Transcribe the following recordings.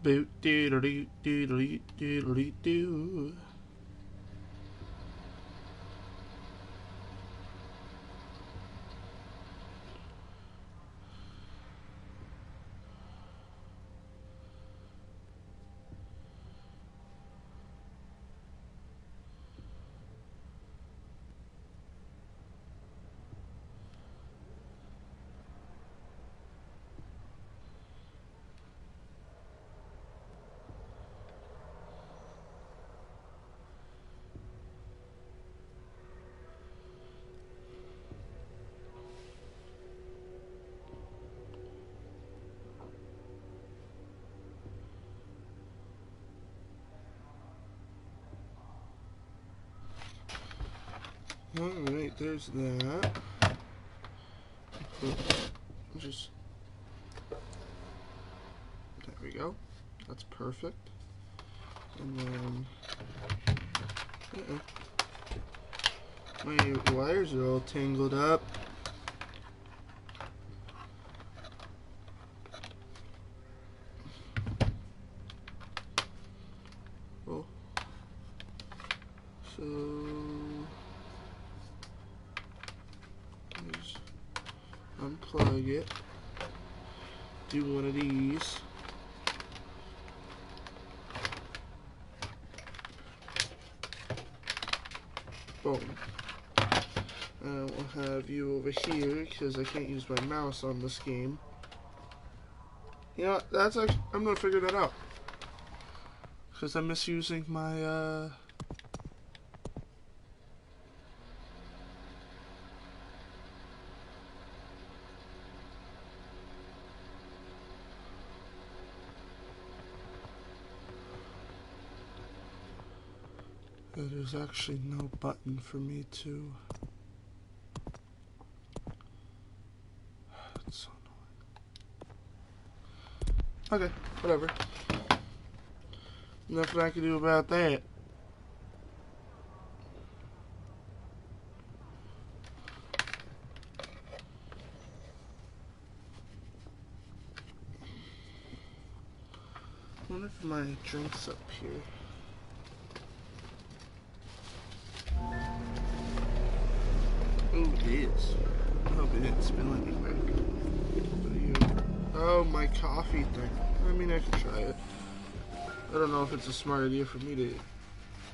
Boot doodly doodly doodly doo. Alright, there's that. Just there we go. That's perfect. And then my wires are all tangled up. Oh. So just unplug it. Do one of these. Boom. And we'll have you over here because I can't use my mouse on this game. You know what? That's actually, I'm gonna figure that out because I'm misusing my there's actually no button for me to. That's so annoying. Okay, whatever. Nothing I can do about that. I wonder if my drink's up here. Oh, it is. I hope it didn't spill anywhere. What are you? Oh, my coffee thing. I mean, I can try it. I don't know if it's a smart idea for me to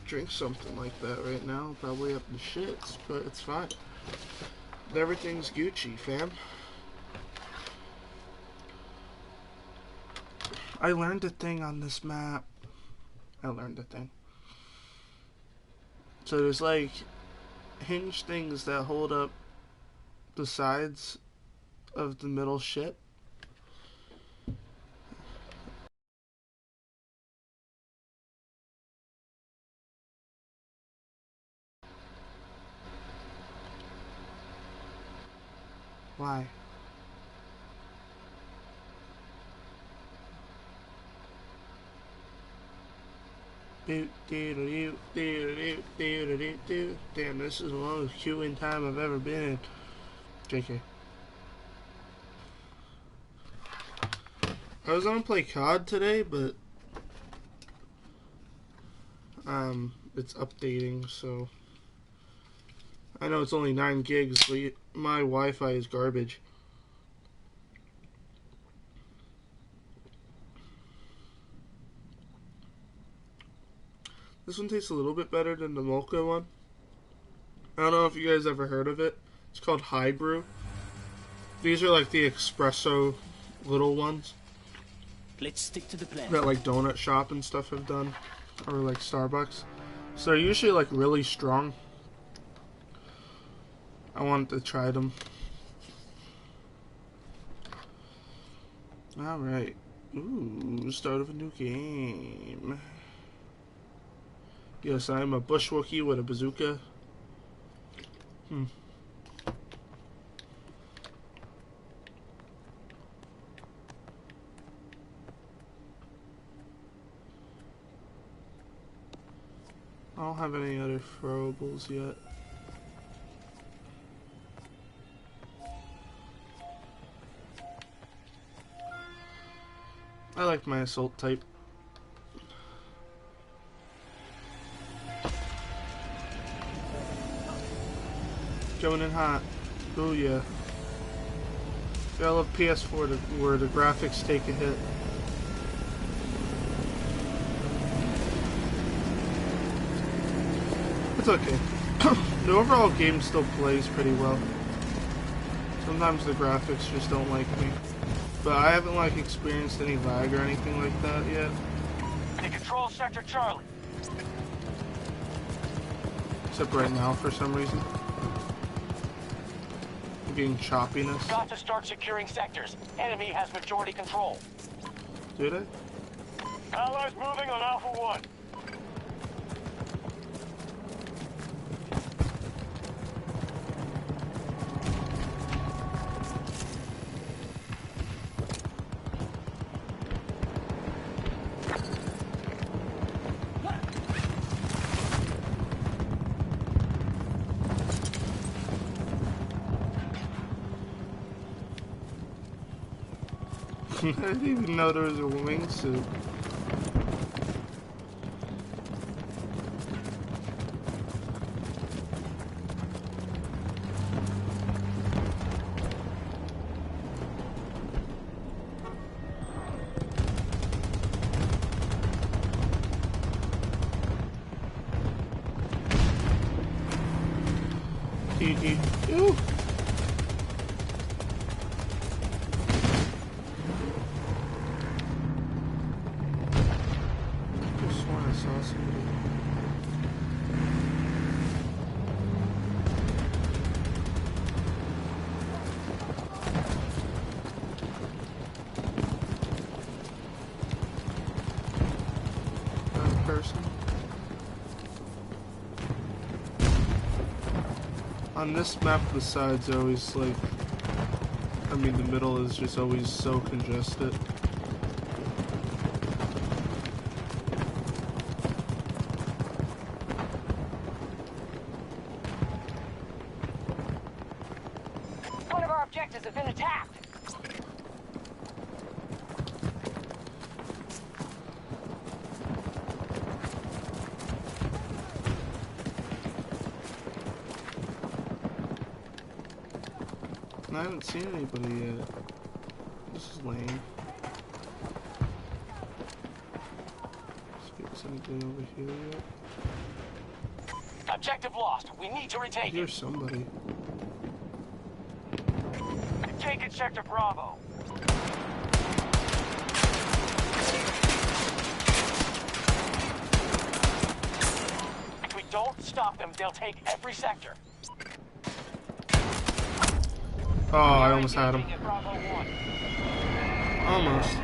drink something like that right now. Probably up the shits, but it's fine. Everything's Gucci, fam. I learned a thing on this map. I learned a thing. So there's like hinge things that hold up the sides of the middle ship. Why? Damn, this is the longest queuing time I've ever been in. JK. I was gonna play COD today, but it's updating, so I know it's only 9 gigs, but my Wi-Fi is garbage. This one tastes a little bit better than the mocha one. I don't know if you guys ever heard of it. It's called High Brew. These are like the espresso little ones. Let's stick to the plan. That like donut shop and stuff have done, or like Starbucks. So they're usually like really strong. I wanted to try them. Alright. Ooh, start of a new game. Yes, I'm a bush Wookiee with a bazooka. I don't have any other throwables yet. I like my assault type. Coming in hot. Oh yeah. Gotta love PS4 where the graphics take a hit. It's okay. The overall game still plays pretty well. Sometimes the graphics just don't like me. But I haven't like experienced any lag or anything like that yet. They control Sector Charlie. Except right now for some reason. I'm getting choppiness. Got to start securing sectors. Enemy has majority control. Did I? Allies moving on Alpha 1. I didn't even know there was a wingsuit. Ew. On this map, the sides are always like, I mean the middle is just always so congested. One of our objectives has been attacked. I haven't seen anybody yet. This is lame. Let's see if there's anybody over here yet. Objective lost. We need to I retake hear it. somebody. Take it, Sector Bravo. If we don't stop them, they'll take every sector. Oh, I almost had him. At Bravo 1. Almost.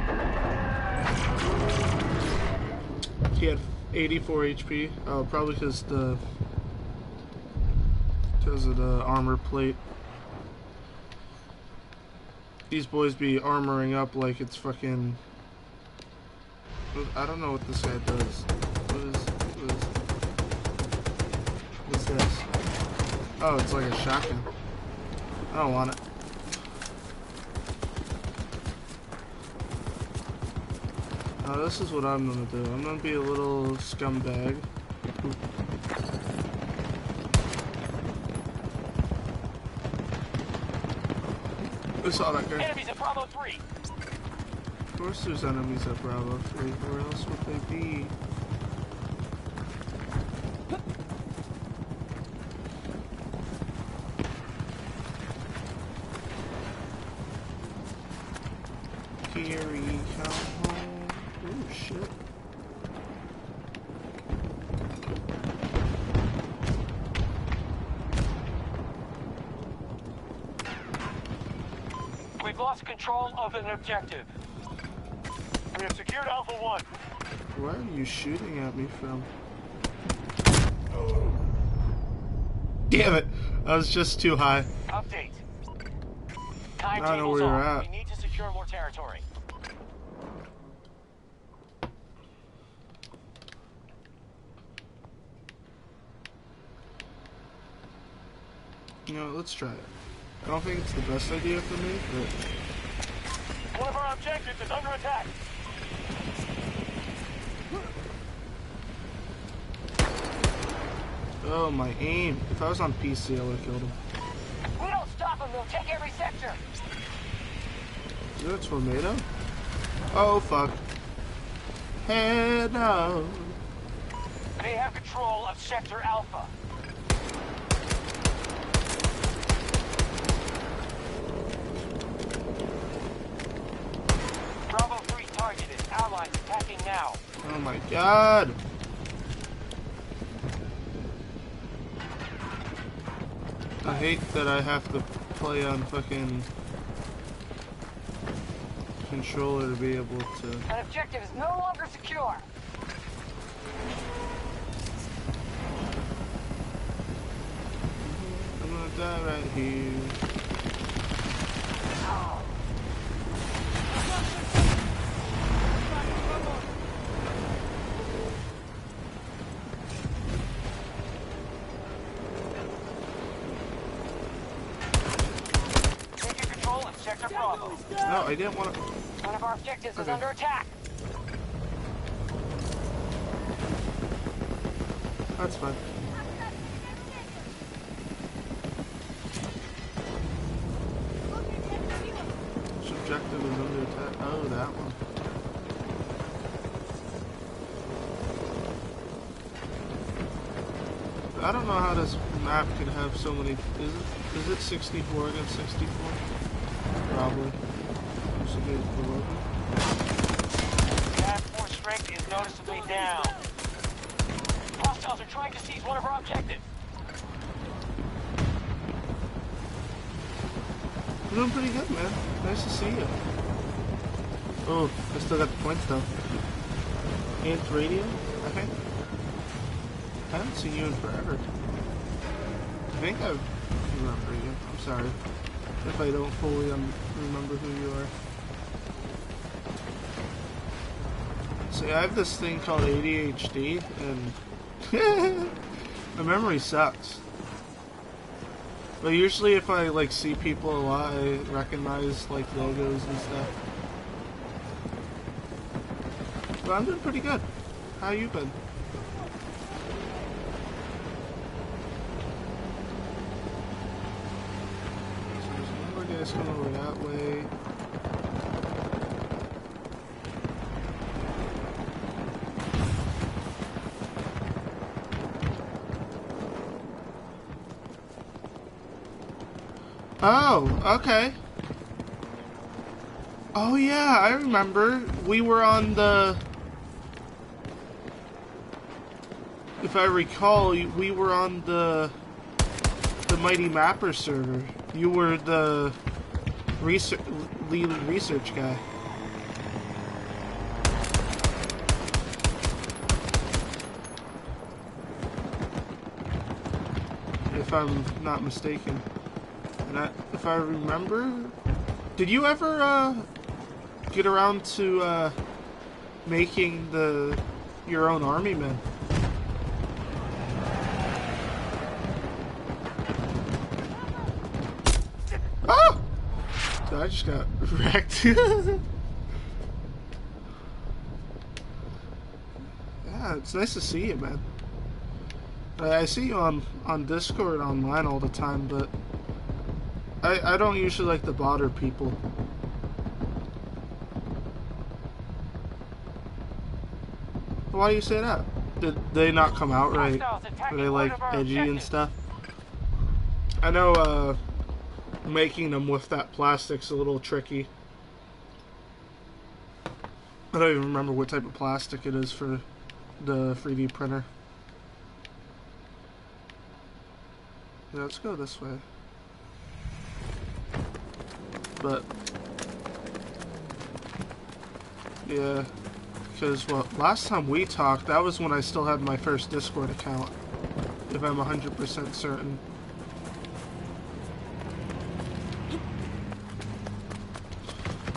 He had 84 HP. Oh, probably because of the armor plate. These boys be armoring up like it's fucking. I don't know what this guy does. What is this? Oh, it's like a shotgun. I don't want it. This is what I'm gonna do. I'm gonna be a little scumbag. I saw that guy. Enemies at Bravo 3. Of course there's enemies at Bravo 3. Where else would they be? Here we come home. Oh shit. We've lost control of an objective. We have secured Alpha 1. Where are you shooting at me from? Damn it! I was just too high. Update. I don't know where you're at. We need to secure more territory. You know, let's try it. I don't think it's the best idea for me, but... One of our objectives is under attack. Oh, my aim. If I was on PC, I would have killed him. We'll take every sector. Is there a tornado? Oh, fuck. Head out. They have control of Sector Alpha. Bravo 3 targeted. Allies attacking now. Oh my god. I hate that I have to play on fucking controller to be able to... An objective is no longer secure. I'm gonna die right here. Taking control of Sector Bravo. No, I didn't want to... One of our objectives is Okay. under attack. That's fine. Subjective is under attack. Oh, that one. I don't know how this map could have so many... Is it 64 against 64? Probably. Somebody's below me. Task force strength is noticeably down. Hostiles are trying to seize one of our objectives. You're doing pretty good, man. Nice to see you. Oh, I still got the points though. Ant radio? Okay. I haven't seen you in forever. I think I remember you. I'm sorry if I don't fully remember who you are. See, I have this thing called ADHD, and my memory sucks. But usually if I like see people a lot, I recognize like logos and stuff. But I'm doing pretty good. How you been? So there's more guys coming over that way. Oh, okay. Oh yeah, I remember. We were on the... If I recall, we were on the Mighty Mapper server. You were the lead research guy. If I'm not mistaken. And if I remember, did you ever get around to making your own army men? Oh! So I just got wrecked. Yeah, it's nice to see you, man. I see you on Discord online all the time, but I don't usually like to bother people. Why do you say that? Did they not come out right? Are they like edgy and stuff? I know making them with that plastic's a little tricky. I don't even remember what type of plastic it is for the 3D printer. Yeah, let's go this way. But yeah, because last time we talked, that was when I still had my first Discord account, if I'm 100% certain.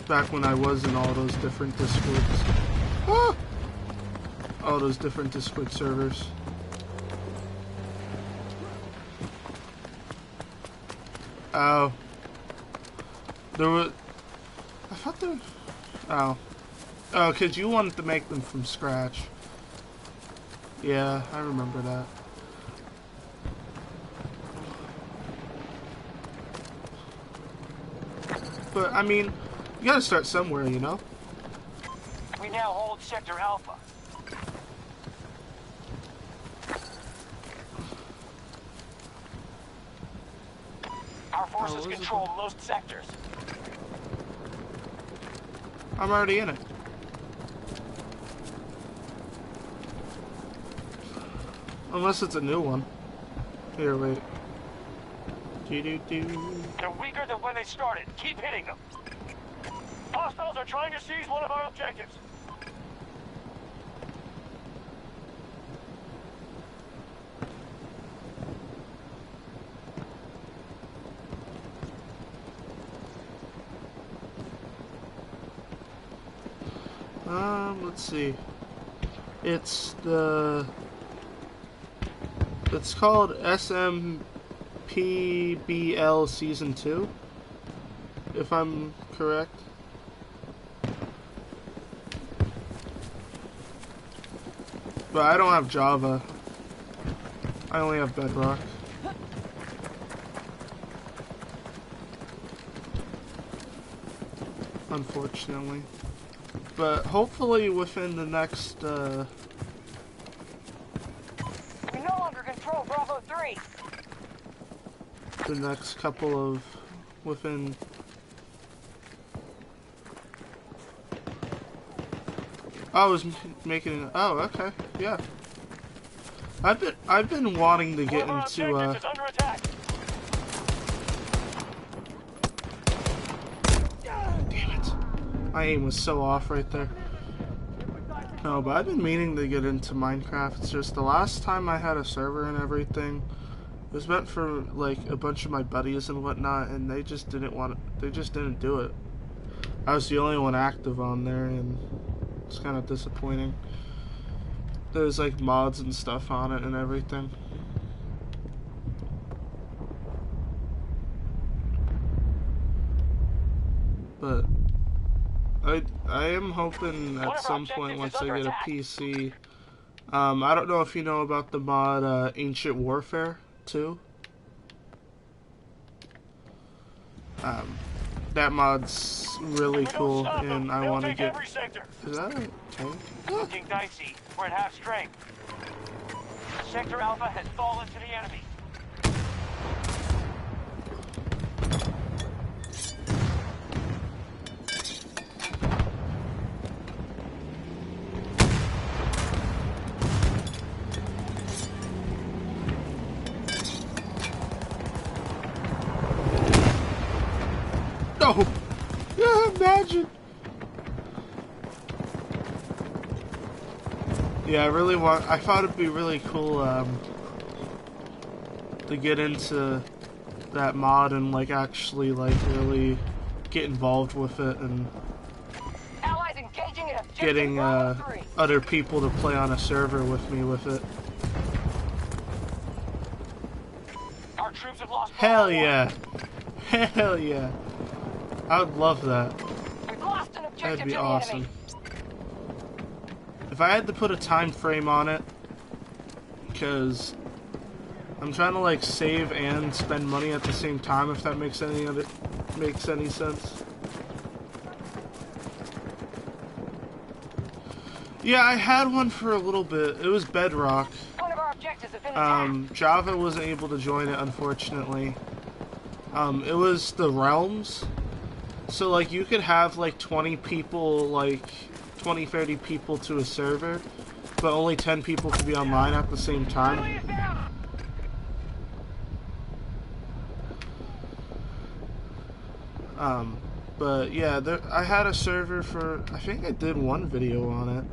Back when I was in all those different Discords. Ah! All those different Discord servers. Oh. There was... I thought there... Oh. Oh, because you wanted to make them from scratch. Yeah, I remember that. but I mean, you gotta start somewhere, you know? We now hold Sector Alpha. Our forces control most sectors. I'm already in it. Unless it's a new one. Here, wait. They're weaker than when they started. Keep hitting them. Hostiles are trying to seize one of our objectives. Let's see. It's called SMPBL Season 2, if I'm correct. But I don't have Java. I only have Bedrock. Unfortunately. But hopefully within the next, We no longer control Bravo 3. the next couple of, within... I was making, oh, okay, yeah. I've been wanting to get into, Under attack. Damn it. My aim was so off right there. No, but I've been meaning to get into Minecraft. It's just the last time I had a server and everything, it was meant for like a bunch of my buddies and whatnot, and they just didn't do it. I was the only one active on there, and it's kind of disappointing. There's like mods and stuff on it and everything. But I am hoping at some point once I get a PC. I don't know if you know about the mod Ancient Warfare 2. That mod's really cool, and I want to get. Is that okay? Looking dicey. We're at half strength. Sector Alpha has fallen to the enemy. No! Yeah, imagine! Yeah, I thought it'd be really cool, to get into that mod and, like, actually, like, really get involved with it and Allies engaging at getting, other people to play on a server with me with it. Our troops have lost. Hell yeah! Hell yeah! I would love that. We've lost an objective. That'd be to the awesome. enemy. If I had to put a time frame on it, because I'm trying to like save and spend money at the same time, if that makes any sense. Yeah, I had one for a little bit. It was Bedrock. One of our objectives has been attacked. Java wasn't able to join it, unfortunately. It was the Realms. So, like, you could have, like, 20 people, like, 20, 30 people to a server, but only 10 people could be online at the same time. But, yeah, I had a server for, I think I did one video on it.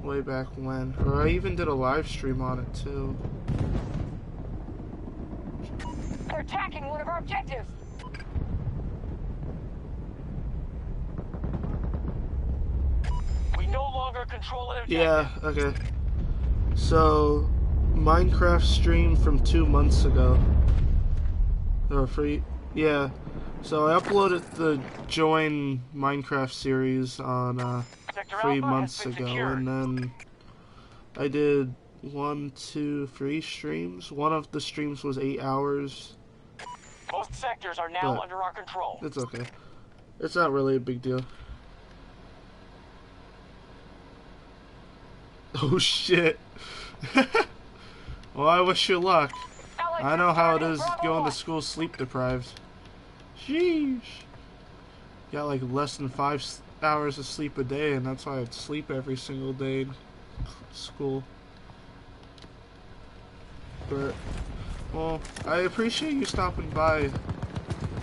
Way back when. Or I even did a live stream on it, too. They're attacking one of our objectives. We no longer control an objective. Yeah, okay. So, Minecraft stream from 2 months ago. Or free. Yeah. So I uploaded the Join Minecraft series on 3 months ago, and then I did 1, 2, 3 streams. One of the streams was 8 hours. Most sectors are now But under our control. it's okay. It's not really a big deal. Oh shit. Well, I wish you luck. I know how it is going to school sleep deprived. Sheesh. Got like less than 5 hours of sleep a day, and that's why I'd sleep every single day in school. But, well, I appreciate you stopping by,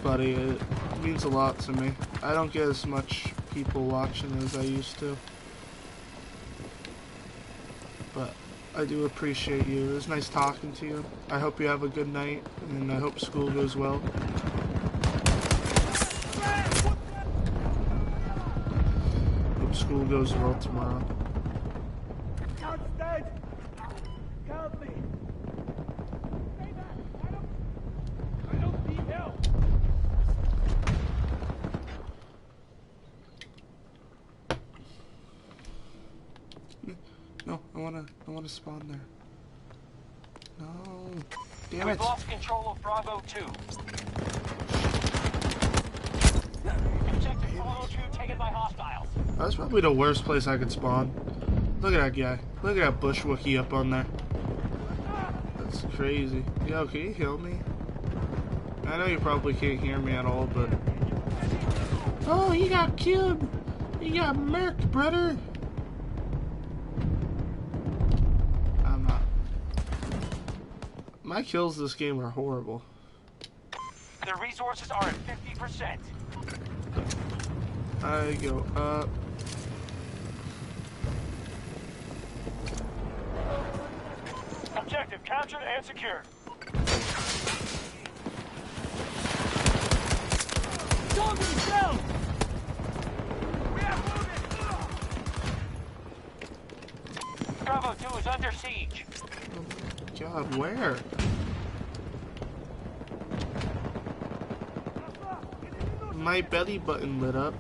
buddy. It means a lot to me. I don't get as much people watching as I used to. But I do appreciate you. It was nice talking to you. I hope you have a good night, and I hope school goes well. Hope school goes well tomorrow. John's dead! Help me! Stay back! I don't need help! No, I wanna spawn there. No. Damn We've it. lost control of Bravo 2. Objective Bravo 2 taken by hostiles. That's probably the worst place I could spawn. Look at that guy. Look at that bush Wookiee up on there. That's crazy. Yo, can you heal me? I know you probably can't hear me at all, but... Oh, he got killed! He got murked, brother! I'm not... My kills this game are horrible. The resources are at 50%. I go up. Objective captured and secured. Target down! Bravo 2 is under siege. Oh, God, where? My belly button lit up.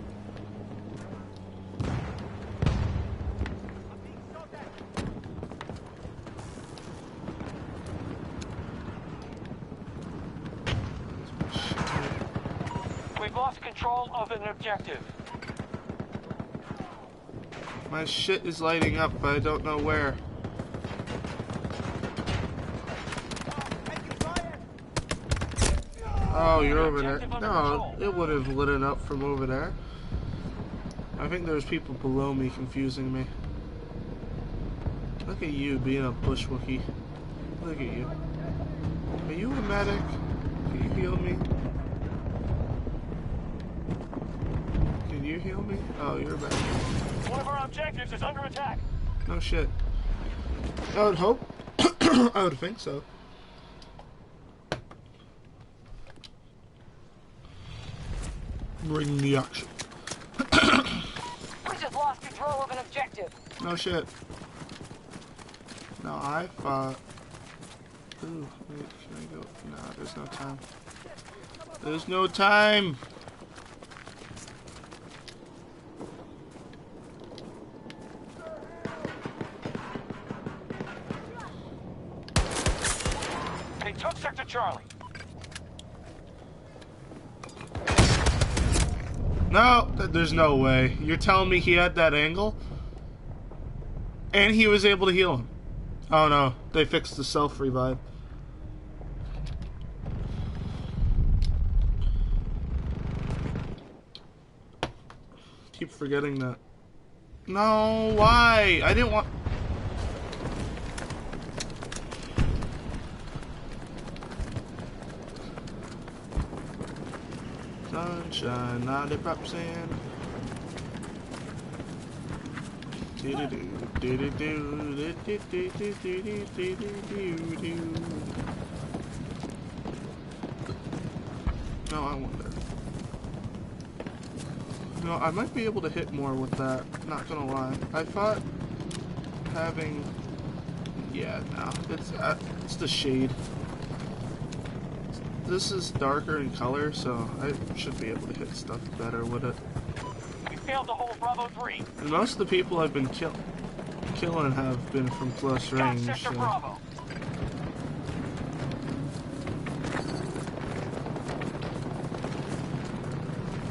We've lost control of an objective. My shit is lighting up, but I don't know where. Oh, you're over there. No, it would have lit it up from over there. I think there's people below me confusing me. Look at you being a bush Wookiee. Look at you. Are you a medic? Can you heal me? Can you heal me? Oh, you're back. One of our objectives is under attack. No shit. I would hope. I would think so. Bring the action. We just lost control of an objective. No shit. No, I thought... Ooh, wait, can I go? No, there's no time. There's no time! They took Sector Charlie. No, there's no way. You're telling me he had that angle? And he was able to heal him. Oh no, they fixed the self-revive. Keep forgetting that. No, why? I didn't want... Sunshine, lollipops and... No, I wonder. No, I might be able to hit more with that. Not gonna lie. I thought having... Yeah, no. It's the shade. This is darker in color, so I should be able to hit stuff better with it. We failed to hold Bravo 3. And most of the people I've been killing have been from close Got range, Sector so... Bravo.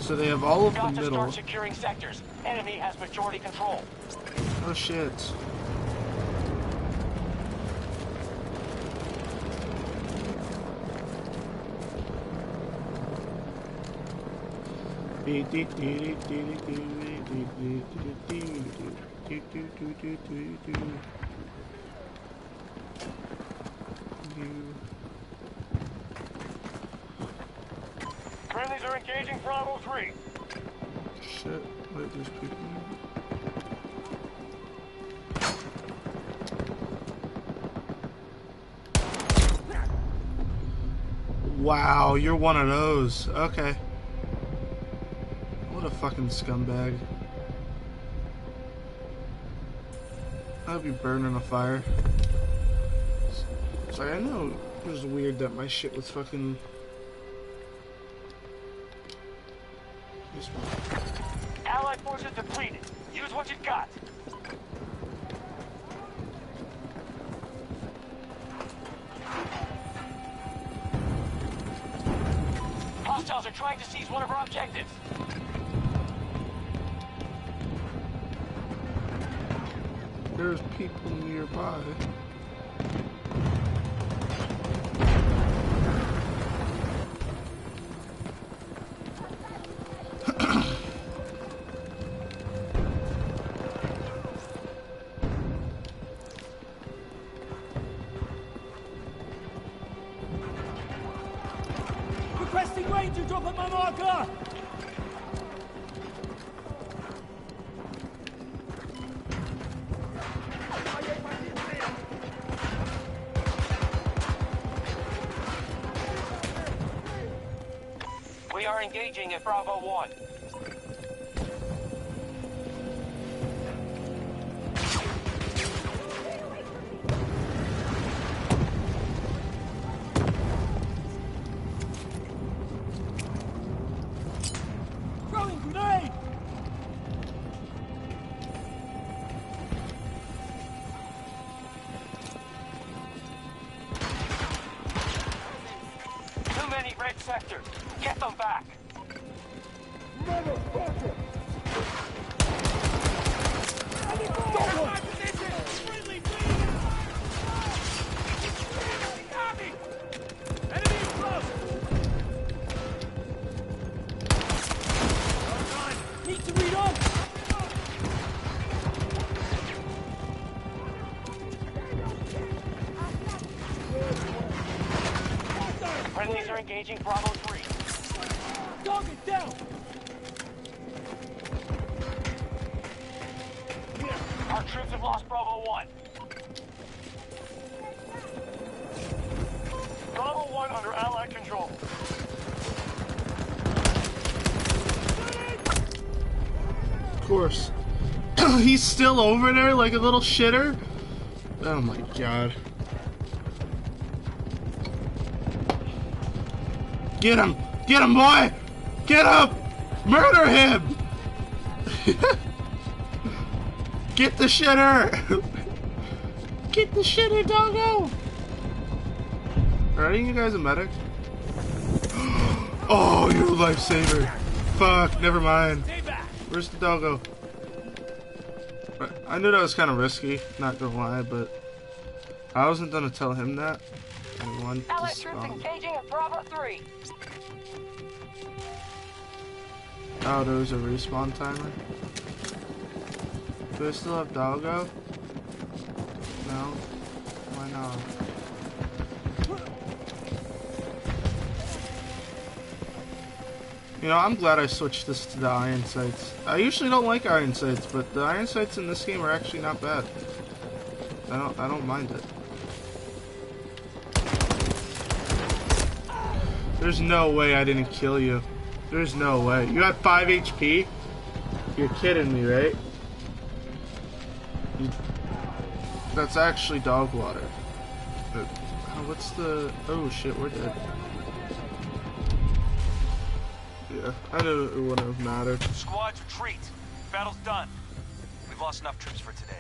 So they have all of the Got to middle. start securing sectors. Enemy has majority control. Oh shit. Friendlies are engaging Bravo 3. Shit, wait, there's people here. Wow, you're one of those. Okay. What a fucking scumbag. I hope you burn in a fire. Sorry, I know it was weird that my shit was fucking... Allied forces depleted. Use what you've got. Hostiles are trying to seize one of our objectives. There's people nearby. Requesting ranger drop at my marker! We are engaging at Bravo 1. Throwing grenade! Too many red sectors. Get them back. Motherfucker! Enemy is close! Need to read on! Friendlies are engaging Bravo 3. Target down! Our troops have lost Bravo 1. Bravo 1 under Allied control. Of course. He's still over there like a little shitter? Oh my god. Get him! Get him, boy! Get him! Murder him! Get the shitter! Get the shitter, doggo! Are any of you guys a medic? Oh, you're a lifesaver. Fuck, never mind. Where's the doggo? I knew that was kind of risky, not gonna lie, but I wasn't gonna tell him that. I wanted to Allied troops spawn. engaging at Bravo 3. Oh, there was a respawn timer. Do I still have doggo? No? Why not? You know, I'm glad I switched this to the iron sights. I usually don't like iron sights, but the iron sights in this game are actually not bad. I don't mind it. There's no way I didn't kill you. There's no way. You had 5 HP? You're kidding me, right? That's actually dog water. But, what's the... Oh shit, we're dead. Yeah, I knew it wouldn't have mattered. Squads retreat. Battle's done. We've lost enough troops for today.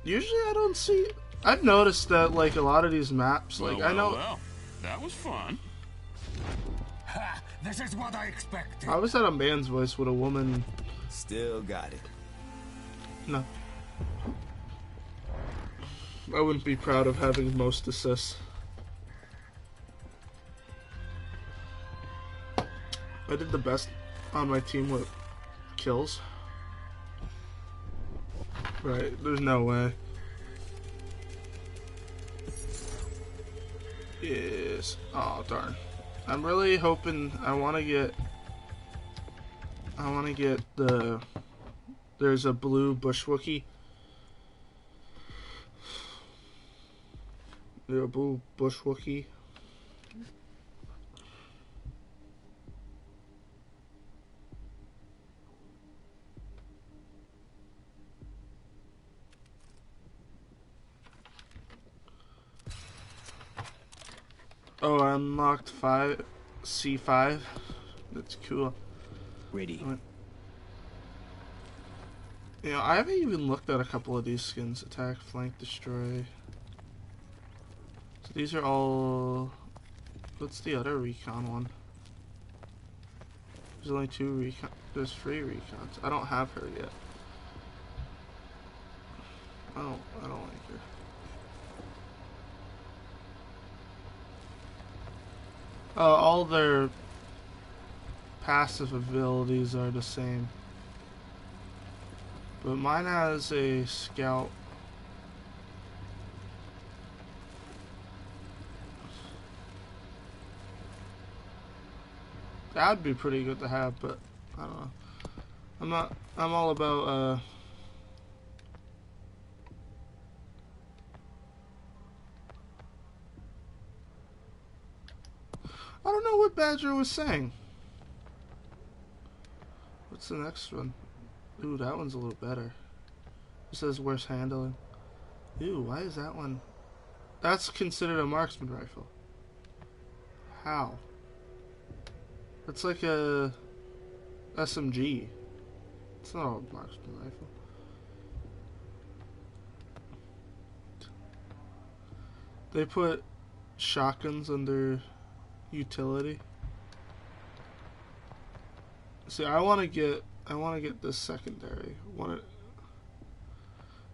Usually I don't see... I've noticed that, like, a lot of these maps, like, I know... Well, that was fun. Ha! This is what I expected. I was at a man's voice with a woman. Still got it. No. I wouldn't be proud of having most assists. I did the best on my team with kills. Right, there's no way. Yes. Oh, darn. I'm really hoping I want to get the... There's a blue bush Wookie. There's a blue bush Wookie. Oh, I unlocked C5. That's cool. Ready. You know, I haven't even looked at a couple of these skins. Attack, flank, destroy. So these are all... What's the other recon one? There's only 2 recon... There's 3 recons. I don't have her yet. I don't like her. All their passive abilities are the same. But mine has a scout. That'd be pretty good to have, but I don't know. I'm all about I don't know what Badger was saying. What's the next one? Ooh, that one's a little better. It says worse handling. Ooh, why is that one? That's considered a marksman rifle. How? That's like a SMG. It's not a marksman rifle. They put shotguns under utility. See, I want to get this secondary.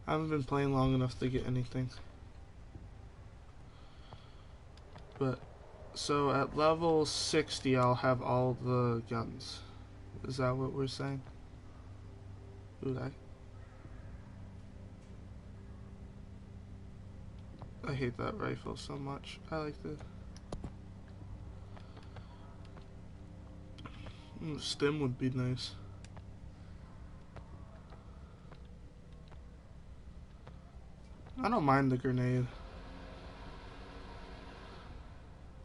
I haven't been playing long enough to get anything. But so at level 60, I'll have all the guns. Is that what we're saying? Ooh, I hate that rifle so much. I like the stim would be nice. I don't mind the grenade.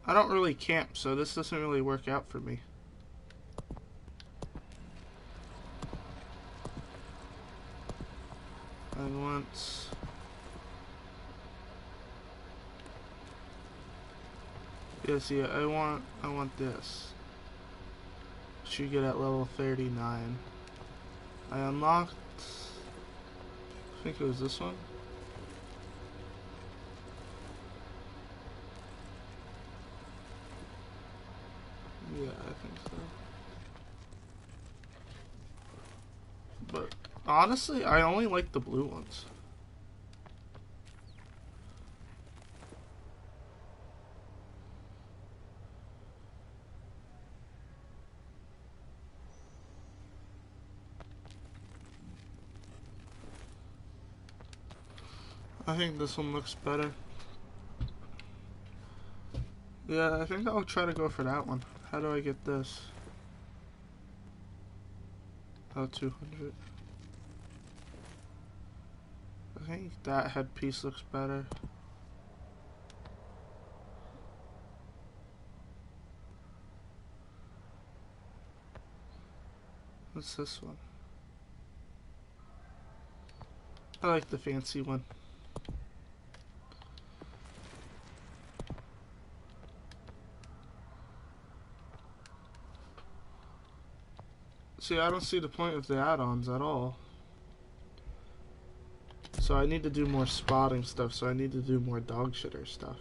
I don't really camp, so this doesn't really work out for me. I want... Yes, yeah, I want this. Should get at level 39. I unlocked... I think it was this one. Yeah, I think so. But honestly, I only like the blue ones. I think this one looks better. Yeah, I think I'll try to go for that one. How do I get this? Oh, 200. I think that headpiece looks better. What's this one? I like the fancy one. See, I don't see the point of the add-ons at all. So I need to do more spotting stuff, so I need to do more dog shitter stuff.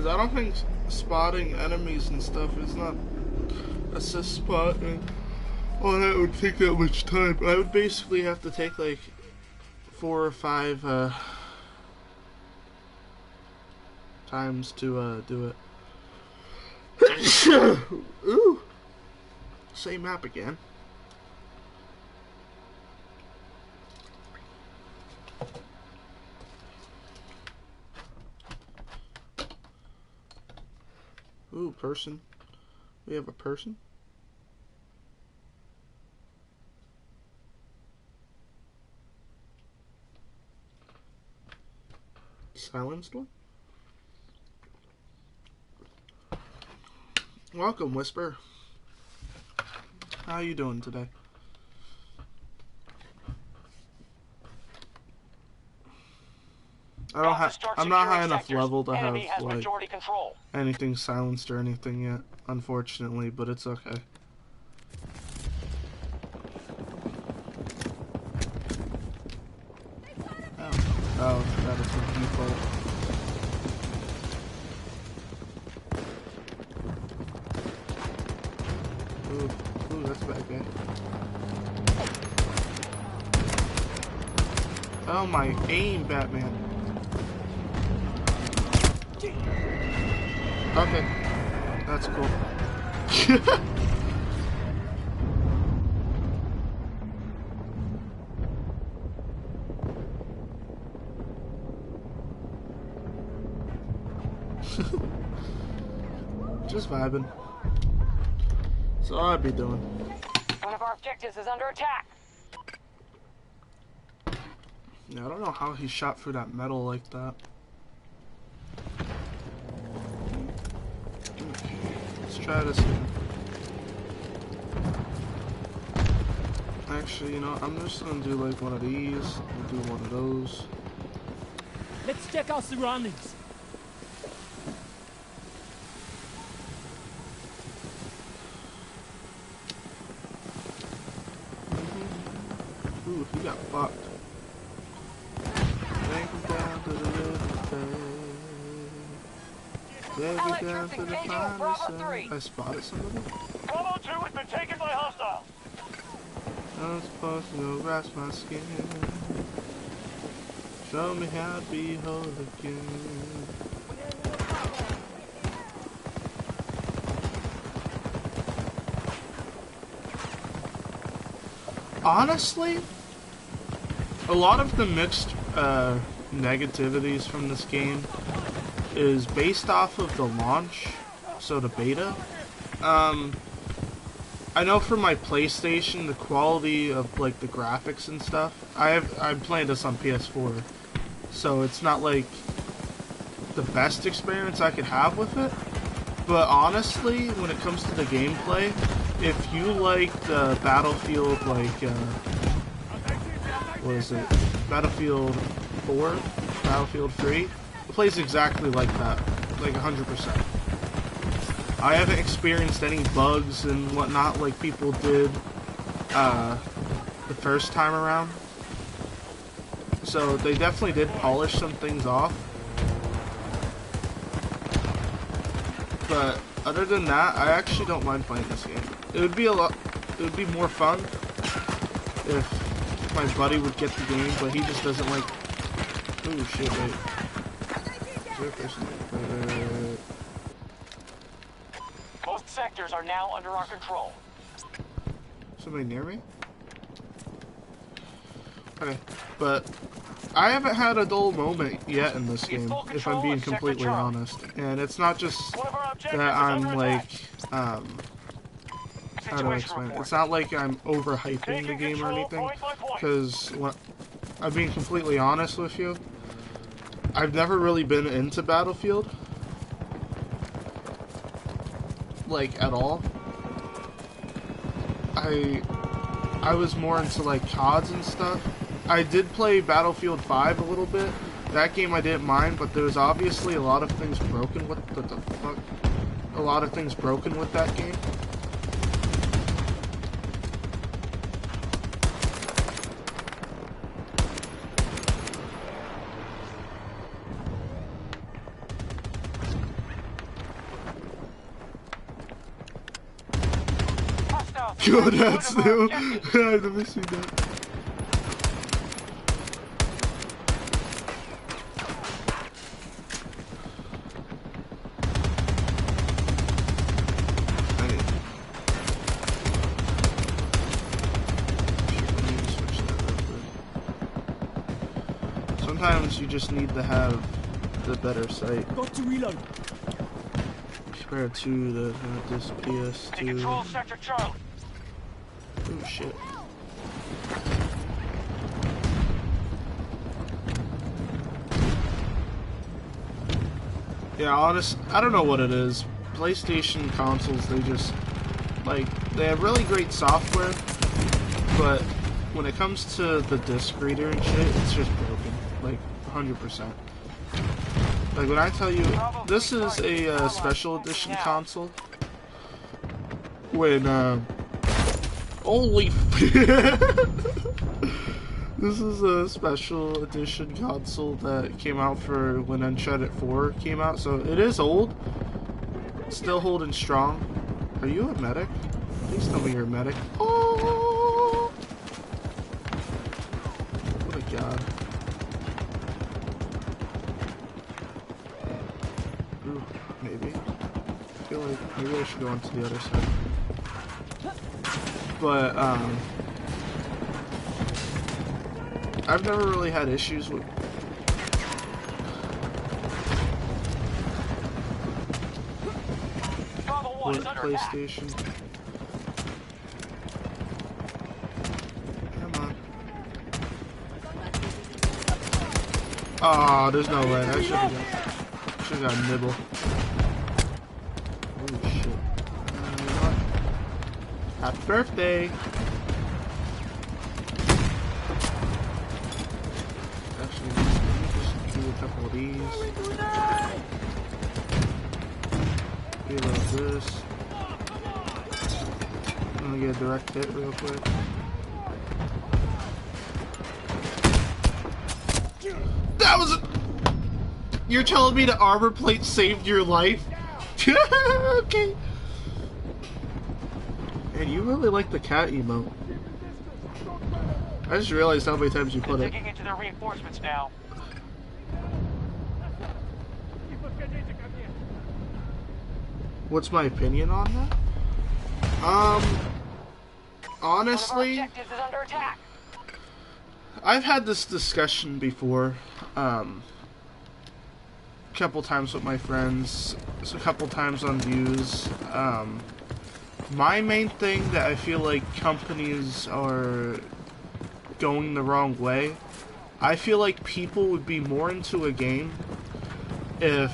Because I don't think spotting enemies and stuff is not assist spot, and all that would take that much time. I would basically have to take like 4 or 5 times to do it. Ooh, same map again. Ooh, person. We have a person. Silenced one. Welcome, Whisper. How you doing today? I'm not high enough level to have like anything silenced or anything yet, unfortunately, but it's okay. Oh, that is my default. Ooh, that's a bad guy. Oh, my aim, Batman. Okay, that's cool. Just vibing. That's all I'd be doing. One of our objectives is under attack. Yeah, I don't know how he shot through that metal like that. Let's try this again. Actually, you know, I'm just gonna do like one of these, and do one of those. Let's check our surroundings. Ooh, he got fucked. Take him down to the river bay. Take him down to the finest side. I spotted somebody? Bravo 2 has been taken by hostiles. I'm supposed to go grasp my skin. Show me how to be whole again. Honestly, a lot of the mixed negativities from this game is based off of the launch, so the beta. I know for my PlayStation, the quality of like the graphics and stuff. I'm playing this on PS4, so it's not like the best experience I could have with it. But honestly, when it comes to the gameplay, if you like the Battlefield, like what is it? Battlefield 4, Battlefield 3, it plays exactly like that, like 100%. I haven't experienced any bugs and whatnot like people did the first time around. So they definitely did polish some things off. But other than that, I actually don't mind playing this game. It would be more fun if my buddy would get the game, but he just doesn't like. Ooh shit! Wait. Is there a person? Most sectors are now under our control. Somebody near me? Okay, but I haven't had a dull moment yet in this game, if I'm being completely honest. And it's not just that I'm like, how do I explain it? It's not like I'm overhyping the game or anything, because I'm being completely honest with you, I've never really been into Battlefield. Like, at all. I was more into, like, CODs and stuff. I did play Battlefield 5 a little bit. That game I didn't mind, but there was obviously a lot of things broken with... What the fuck? A lot of things broken with that game. Go nuts, too. I've never seen that. Sometimes you just need to have the better sight. Got to reload. Compared to this PS2. Take control of Sector Charlie. Oh shit. Yeah, honest, I don't know what it is. PlayStation consoles, they just, like, they have really great software, but when it comes to the disc reader and shit, it's just broken. Like, 100%. Like, when I tell you, this is a special edition console, when, holy this is a special edition console that came out for when Uncharted 4 came out, so it is old, still holding strong. Are you a medic? Please tell me you're a medic. Oh! What a god. Ooh, maybe. I feel like maybe I should go on to the other side. But, I've never really had issues with PlayStation. Come on. Oh, there's no way. I should have got a nibble. Oh shit. You know what? Happy birthday! Actually, let me just do a couple of these. Reload this. I'm gonna get a direct hit real quick. That was a... You're telling me the armor plate saved your life? Okay. Man, you really like the cat emote. I just realized how many times you put it. Digging into the reinforcements now. What's my opinion on that? Honestly, Objectives is under attack. I've had this discussion before, a couple times with my friends, a couple times on views. My main thing that I feel like companies are going the wrong way, I feel like people would be more into a game if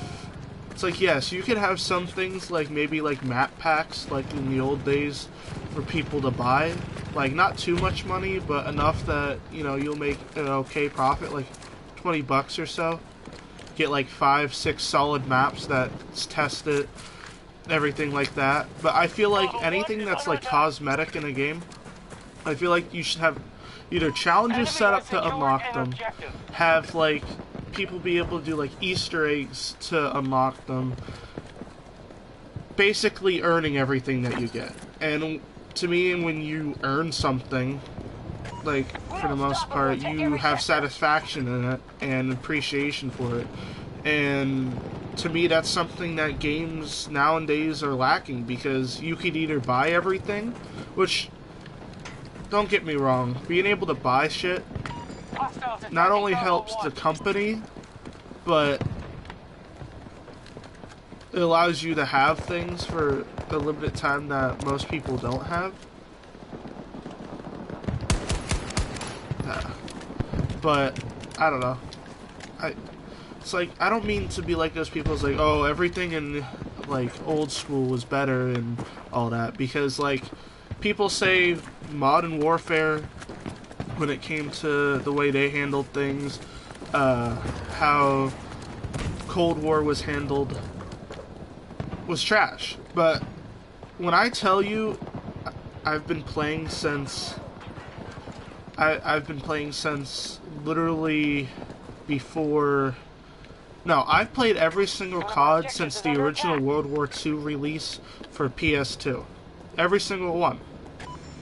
it's like, yes, you could have some things like maybe like map packs like in the old days for people to buy, like not too much money but enough that, you know, you'll make an okay profit, like 20 bucks or so, get like 5-6 solid maps that's tested, everything like that. But I feel like anything that's like cosmetic in a game, I feel like you should have either challenges set up to unlock them, have like people be able to do like Easter eggs to unlock them, basically earning everything that you get. And to me, when you earn something, like for the most part, you have satisfaction in it and appreciation for it. And to me, that's something that games nowadays are lacking, because you could either buy everything, which, don't get me wrong, being able to buy shit not only helps the company, but it allows you to have things for a limited time that most people don't have. But I don't know. It's like, I don't mean to be like those people who's like, oh, everything in like old school was better and all that, because like people say Modern Warfare, when it came to the way they handled things, how Cold War was handled, was trash. But when I tell you, I've been playing since literally before. No, I've played every single COD since the original World War II release for PS2. Every single one.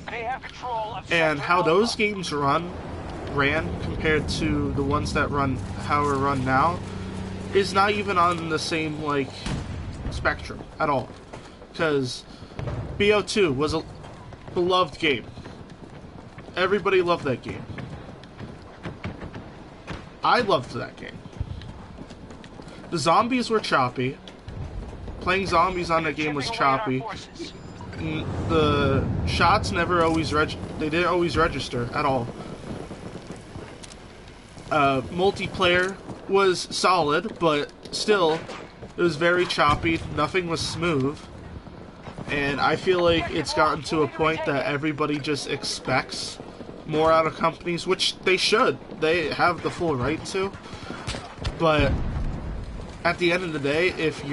They have control of And Sector how Alpha. those games ran compared to the ones that how are run now is not even on the same like spectrum at all. Because BO2 was a beloved game. Everybody loved that game. I loved that game. The zombies were choppy. Playing zombies on that game was choppy. The shots never always they didn't always register at all. Multiplayer was solid, but still, it was very choppy. Nothing was smooth. And I feel like it's gotten to a point that everybody just expects more out of companies, which they should. They have the full right to. But at the end of the day, if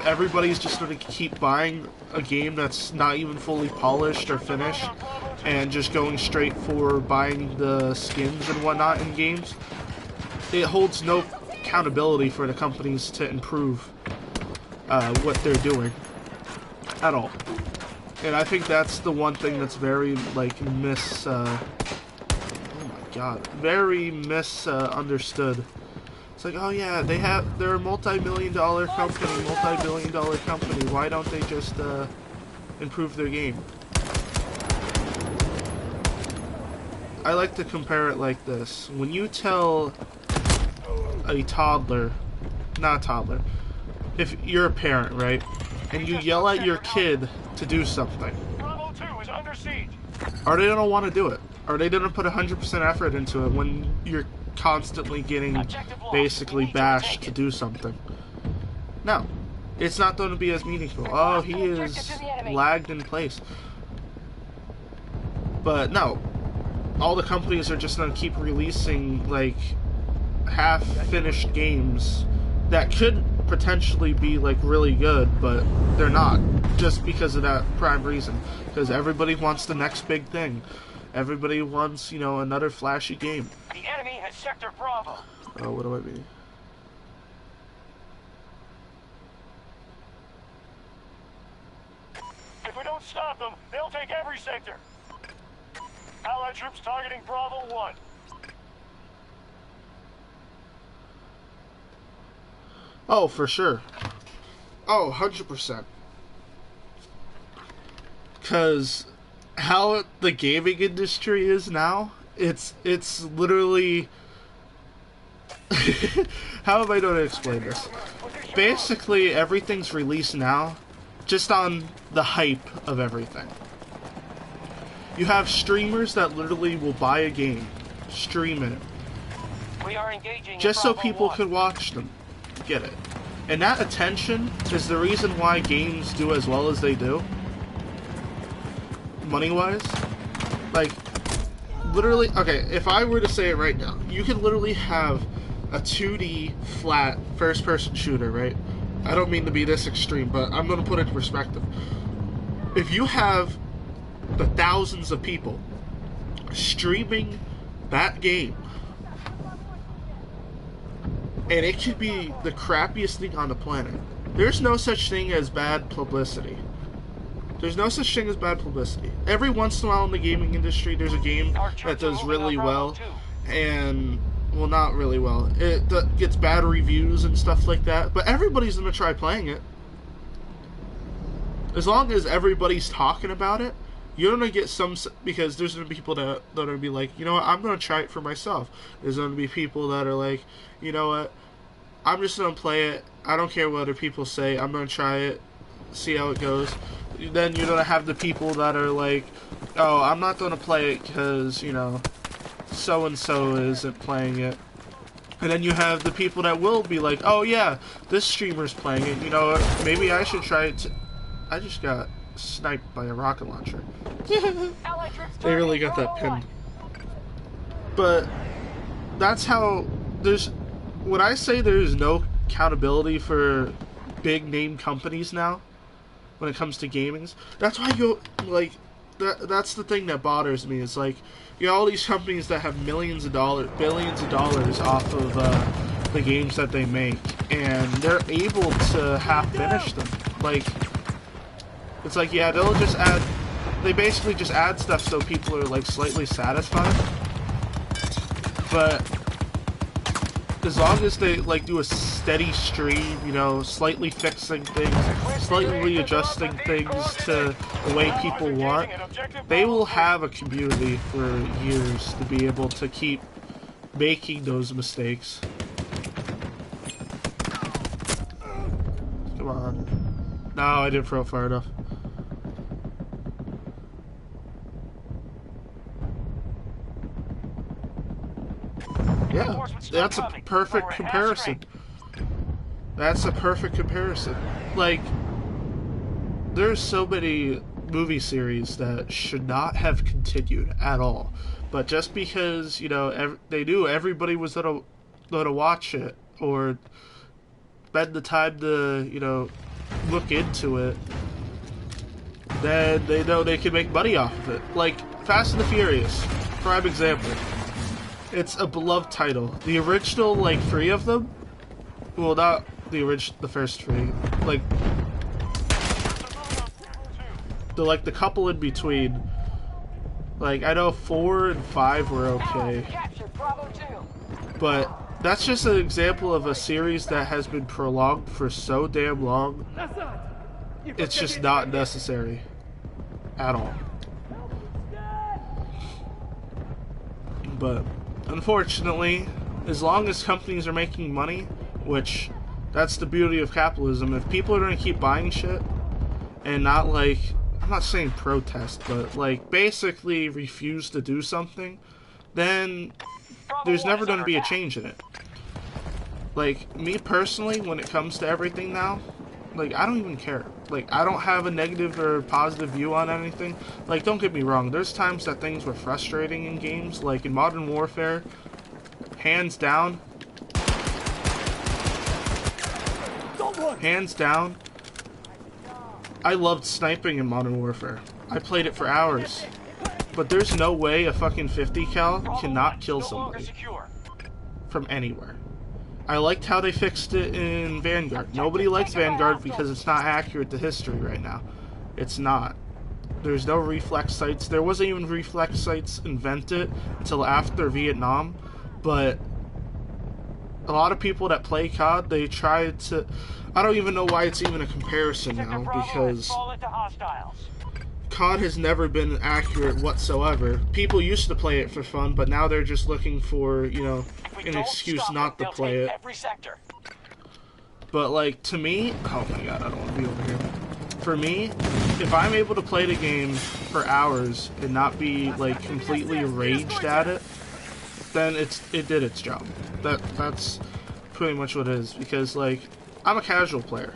everybody's just going to keep buying a game that's not even fully polished or finished and just going straight for buying the skins and whatnot in games, it holds no accountability for the companies to improve what they're doing at all. And I think that's the one thing that's very like very misunderstood. It's like, oh yeah, they're a multi-billion dollar company. Why don't they just improve their game? I like to compare it like this. When you tell a toddler, not a toddler, if you're a parent, right, and you yell at your kid to do something, Bravo 2 is under siege. are they gonna want to do it? Are they gonna put 100% effort into it when you're constantly getting basically bashed to do something? No. It's not going to be as meaningful. Oh, he is lagged in place. But no. All the companies are just going to keep releasing, like, half-finished games that could potentially be, like, really good, but they're not. Just because of that prime reason. Because everybody wants the next big thing. Everybody wants, you know, another flashy game. The enemy has Sector Bravo. Oh, what do I mean? If we don't stop them, they'll take every sector. Allied troops targeting Bravo 1. Oh, for sure. Oh, 100%. Because how the gaming industry is now, it's literally... How am I going to explain this? Basically, everything's released now just on the hype of everything. You have streamers that literally will buy a game, stream it, We are engaging just so Bravo people 1. could watch them. Get it? And that attention is the reason why games do as well as they do. Money-wise. Like, literally, okay, if I were to say it right now, you could literally have a 2D flat first-person shooter, right? I don't mean to be this extreme, but I'm going to put it in perspective. If you have the thousands of people streaming that game, and it could be the crappiest thing on the planet, there's no such thing as bad publicity. There's no such thing as bad publicity. Every once in a while in the gaming industry, there's a game that does really well, and, well, not really well. It gets bad reviews and stuff like that, but everybody's going to try playing it. As long as everybody's talking about it, you're going to get some, because there's going to be people that are going to be like, you know what, I'm going to try it for myself. There's going to be people that are like, you know what, I'm just going to play it. I don't care what other people say. I'm going to try it, see how it goes. Then you're going to have the people that are like, oh, I'm not going to play it because, you know, so-and-so isn't playing it. And then you have the people that will be like, oh yeah, this streamer's playing it, you know, maybe I should try it. I just got sniped by a rocket launcher. They really got that pinned. But that's how when I say there's no accountability for big name companies now when it comes to gaming, that's why that's the thing that bothers me. Is like, you know, all these companies that have millions of dollars, billions of dollars off of the games that they make, and they're able to half finish them. Like, it's like, yeah, they'll just add they basically just add stuff so people are like slightly satisfied. But as long as they like do a steady stream, you know, slightly fixing things, slightly adjusting things to the way people want, they will have a community for years to be able to keep making those mistakes. Come on. No, I didn't throw it far enough. Yeah, that's a perfect comparison. That's a perfect comparison. Like, there's so many movie series that should not have continued at all. But just because, you know, they knew everybody was gonna watch it or spend the time to, you know, look into it, then they know they can make money off of it. Like, Fast and the Furious, prime example. It's a beloved title. The original, like, 3 of them, well, not the first 3, like, the couple in between, like, I know 4 and 5 were okay, but that's just an example of a series that has been prolonged for so damn long. It's just not necessary at all. But unfortunately, as long as companies are making money, which that's the beauty of capitalism, if people are going to keep buying shit and not, like, I'm not saying protest, but like basically refuse to do something, then there's never going to be a change in it. Like, me personally, when it comes to everything now, like, I don't even care. Like, I don't have a negative or positive view on anything. Like, don't get me wrong, there's times that things were frustrating in games, like in Modern Warfare, hands down, I loved sniping in Modern Warfare. I played it for hours. But there's no way a fucking 50 cal cannot kill somebody from anywhere. I liked how they fixed it in Vanguard. Nobody likes Vanguard because it's not accurate to history right now. It's not. There's no reflex sights. There wasn't even reflex sights invented until after Vietnam. But a lot of people that play COD, they try to... I don't even know why it's even a comparison now, because COD has never been accurate whatsoever. People used to play it for fun, but now they're just looking for, you know, an excuse not to play it. But, like, to me... Oh my god, I don't want to be over here. For me, if I'm able to play the game for hours and not be, like, completely enraged at it, then it did its job. That's pretty much what it is, because, like, I'm a casual player.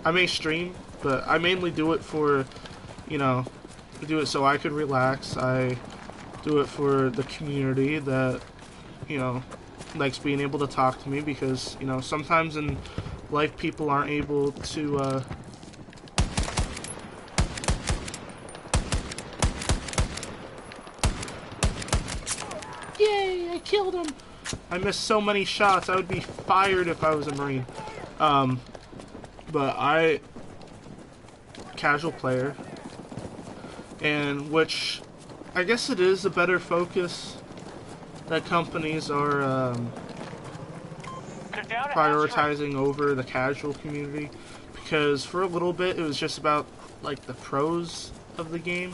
I may stream, but I mainly do it for, you know, do it so I could relax. I do it for the community that, you know, likes being able to talk to me, because, you know, sometimes in life people aren't able to, Yay, I killed him! I missed so many shots. I would be fired if I was a Marine. But casual player, and which I guess it is a better focus that companies are prioritizing over the casual community, because for a little bit it was just about, like, the pros of the game.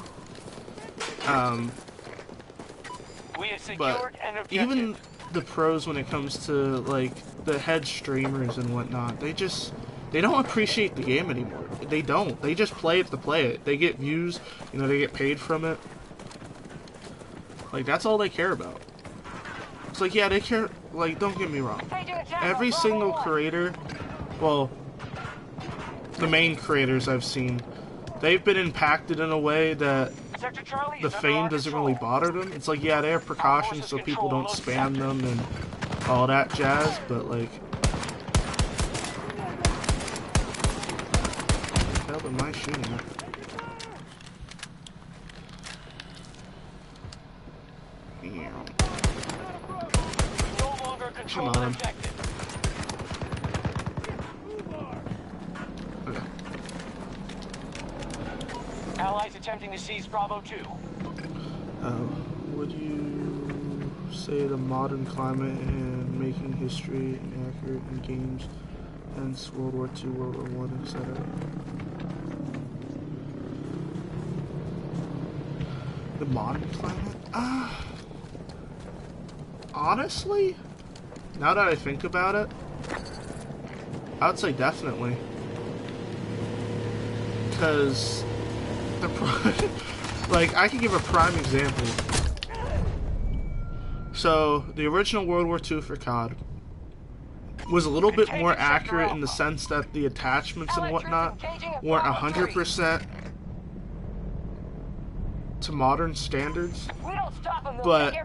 But even the pros, when it comes to, like, the head streamers and whatnot, they don't appreciate the game anymore. They don't. They just play it to play it. They get views, you know, they get paid from it. Like, that's all they care about. It's like, yeah, they care, like, don't get me wrong. Every single creator, well, the main creators I've seen, they've been impacted in a way that the fame doesn't really bother them. It's like, yeah, they have precautions so people don't spam them and all that jazz, but, like, what the hell am I shooting at? Come on. Okay. Allies attempting to seize Bravo 2. Would you say the modern climate and making history inaccurate in games, hence World War II, World War I, etc.? The modern climate? Honestly, now that I think about it, I would say definitely. Because like, I can give a prime example. So, the original World War II for COD was a little bit more accurate in the sense that the attachments and whatnot weren't 100% to modern standards. But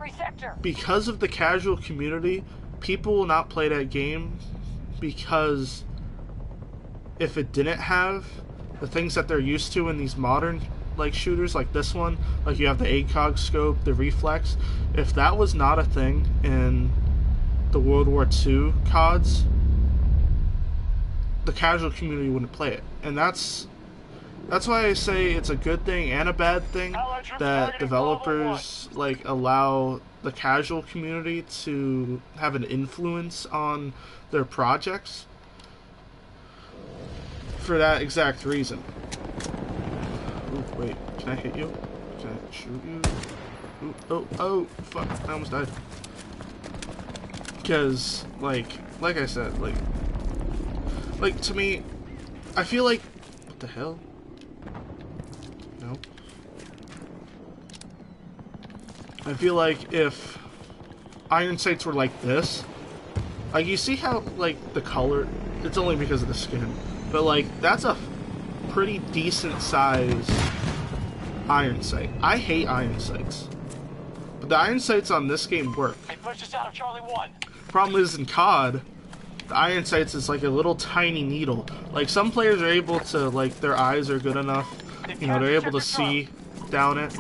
because of the casual community, people will not play that game because if it didn't have the things that they're used to in these modern like shooters like this one, like you have the ACOG scope, the reflex, if that was not a thing in the World War II CODs, the casual community wouldn't play it. And that's why I say it's a good thing and a bad thing that developers like allow the casual community to have an influence on their projects for that exact reason. Ooh, wait, can I hit you? Can I shoot you? Ooh, oh, fuck, I almost died. Because, like I said, like to me, I feel like, what the hell? No. I feel like if iron sights were like this, like you see how like the color, it's only because of the skin, but like that's a pretty decent size iron sight. I hate iron sights, but the iron sights on this game work. They pushed us out of Charlie 1. Problem is in COD, the iron sights is like a little tiny needle. Like some players are able to, like their eyes are good enough, you know, they're able to see down it.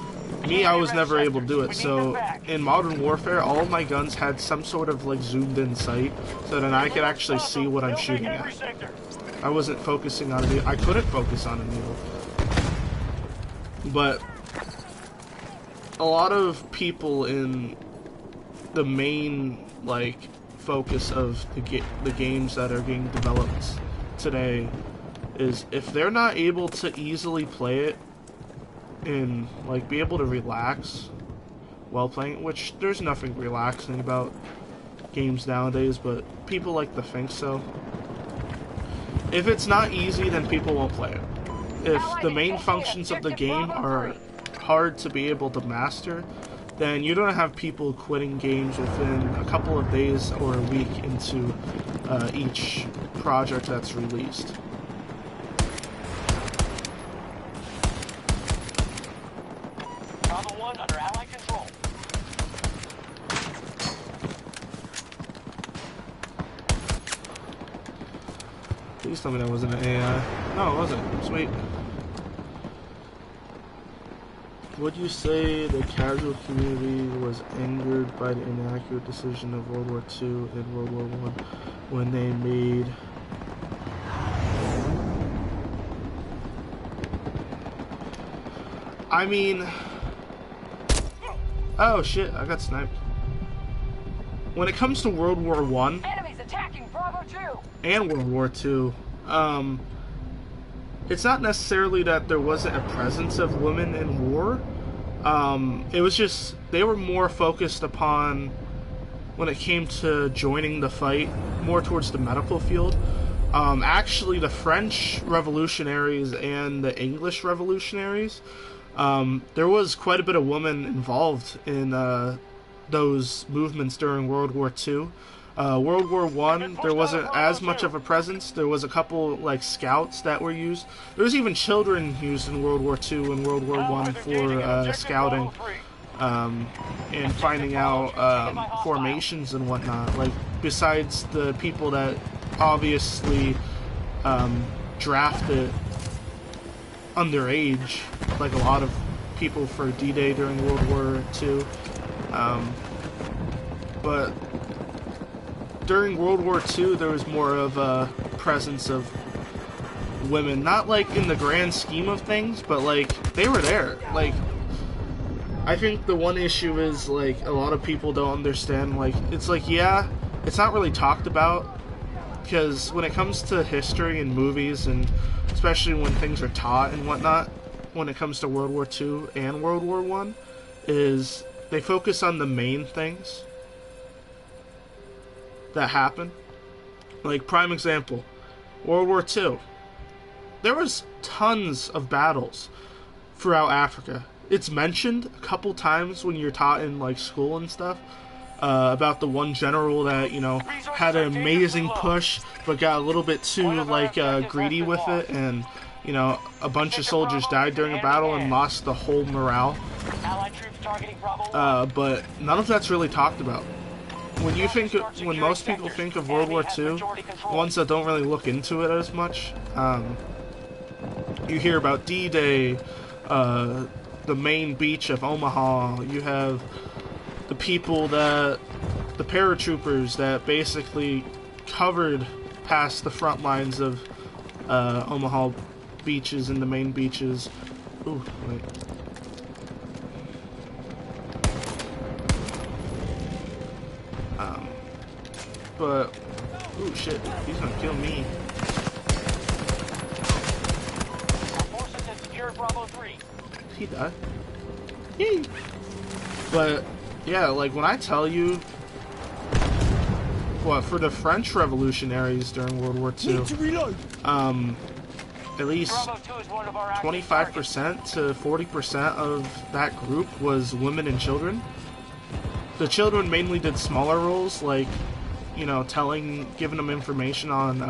Me, I was never able to do it. So in Modern Warfare, all of my guns had some sort of like zoomed in sight, so then I could actually see what I'm shooting at. I wasn't focusing on a needle. I couldn't focus on a needle. But a lot of people in the main like focus of the games that are getting developed today is if they're not able to easily play it and like be able to relax while playing it, which there's nothing relaxing about games nowadays, but people like to think so. If it's not easy, then people won't play it. If the main functions of the game are hard to be able to master, then you're gonna have people quitting games within a couple of days or a week into each project that's released. Bravo 1 under Allied control. Please tell me that wasn't an AI. No, it wasn't. Sweet. Would you say the casual community was angered by the inaccurate decision of World War II and World War I when they made I mean, oh shit, I got sniped. When it comes to World War I Enemies attacking Bravo 2. and World War II, it's not necessarily that there wasn't a presence of women in war. It was just they were more focused upon, when it came to joining the fight, more towards the medical field. Actually, the French revolutionaries and the English revolutionaries, there was quite a bit of women involved in those movements during World War II. World War I, there wasn't as much of a presence. There was a couple like scouts that were used. There was even children used in World War II and World War I for scouting and finding out formations and whatnot. Like besides the people that obviously drafted underage, like a lot of people for D-Day during World War II. But during World War II, there was more of a presence of women, not like in the grand scheme of things, but like they were there. Like, I think the one issue is like a lot of people don't understand. Like, it's like, yeah, it's not really talked about, because when it comes to history and movies, and especially when things are taught and whatnot, when it comes to World War II and World War I, is they focus on the main things that happen. Like, prime example, World War II. There was tons of battles throughout Africa. It's mentioned a couple times when you're taught in like school and stuff, about the one general that, you know, had an amazing push but got a little bit too like greedy with it, and, you know, a bunch of soldiers died during a battle and lost the whole morale. But none of that's really talked about. When most people think of World War II, ones that don't really look into it as much, you hear about D-Day, the main beach of Omaha. You have the the paratroopers that basically covered past the front lines of Omaha beaches and the main beaches. Ooh, wait. But, ooh, shit, he's gonna kill me. Forces have secured Bravo 3. He died. Yay! But, yeah, like, when I tell you, what, for the French revolutionaries during World War II, at least 25% to 40% of that group was women and children. The children mainly did smaller roles, like, you know, giving them information on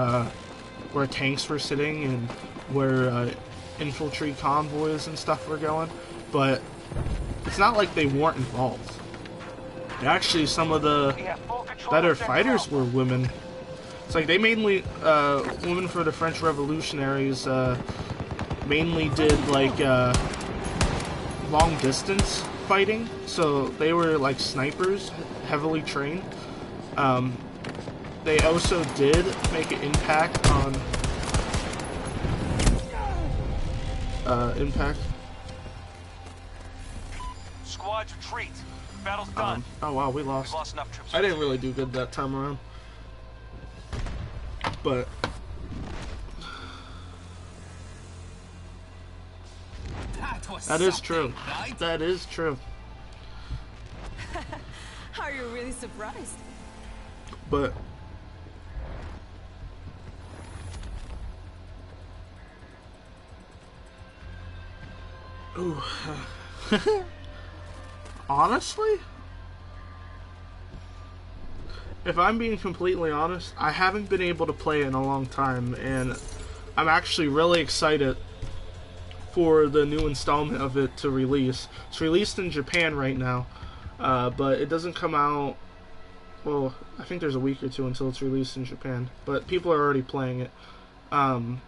where tanks were sitting and where infantry convoys and stuff were going, but it's not like they weren't involved. Actually, some of the better fighters were women. It's like they mainly, women for the French revolutionaries, mainly did like long distance fighting, so they were like snipers, heavily trained. They also did make an impact on impact. Squads retreat. Battle's done. Oh wow, we lost. We've lost enough troops. I didn't really do good that time around, but that is true. Right? That is true. Are you really surprised? But ooh, honestly, if I'm being completely honest, I haven't been able to play in a long time, and I'm actually really excited for the new installment of it to release. It's released in Japan right now, but it doesn't come out. Well, I think there's a week or two until it's released in Japan, but people are already playing it. But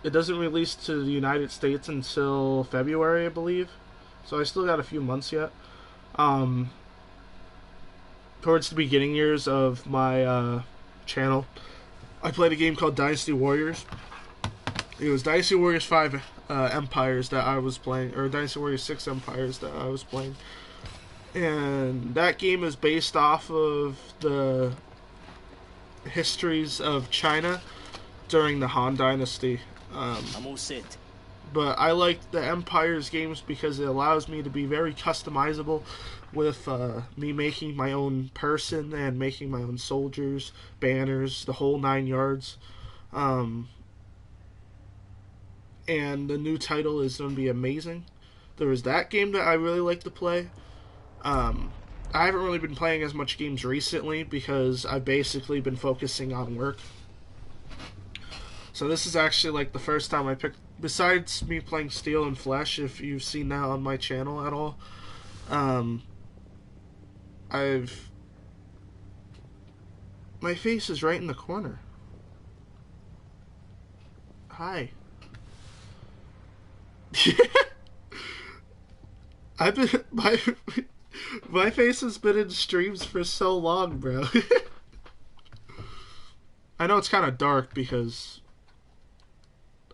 it doesn't release to the United States until February, I believe. So I still got a few months yet. Towards the beginning years of my channel, I played a game called Dynasty Warriors. It was Dynasty Warriors 5 Empires that I was playing, or Dynasty Warriors 6 Empires that I was playing. And that game is based off of the histories of China during the Han Dynasty. I'm all set. But I like the Empires games because it allows me to be very customizable with me making my own person and making my own soldiers, banners, the whole 9 yards. And the new title is going to be amazing. There was that game that I really like to play. I haven't really been playing as much games recently because I've basically been focusing on work. So this is actually like the first time I picked, besides me playing Steel and Flesh, if you've seen that on my channel at all, my face is right in the corner. Hi. I've been, my face has been in streams for so long, bro. I know it's kind of dark because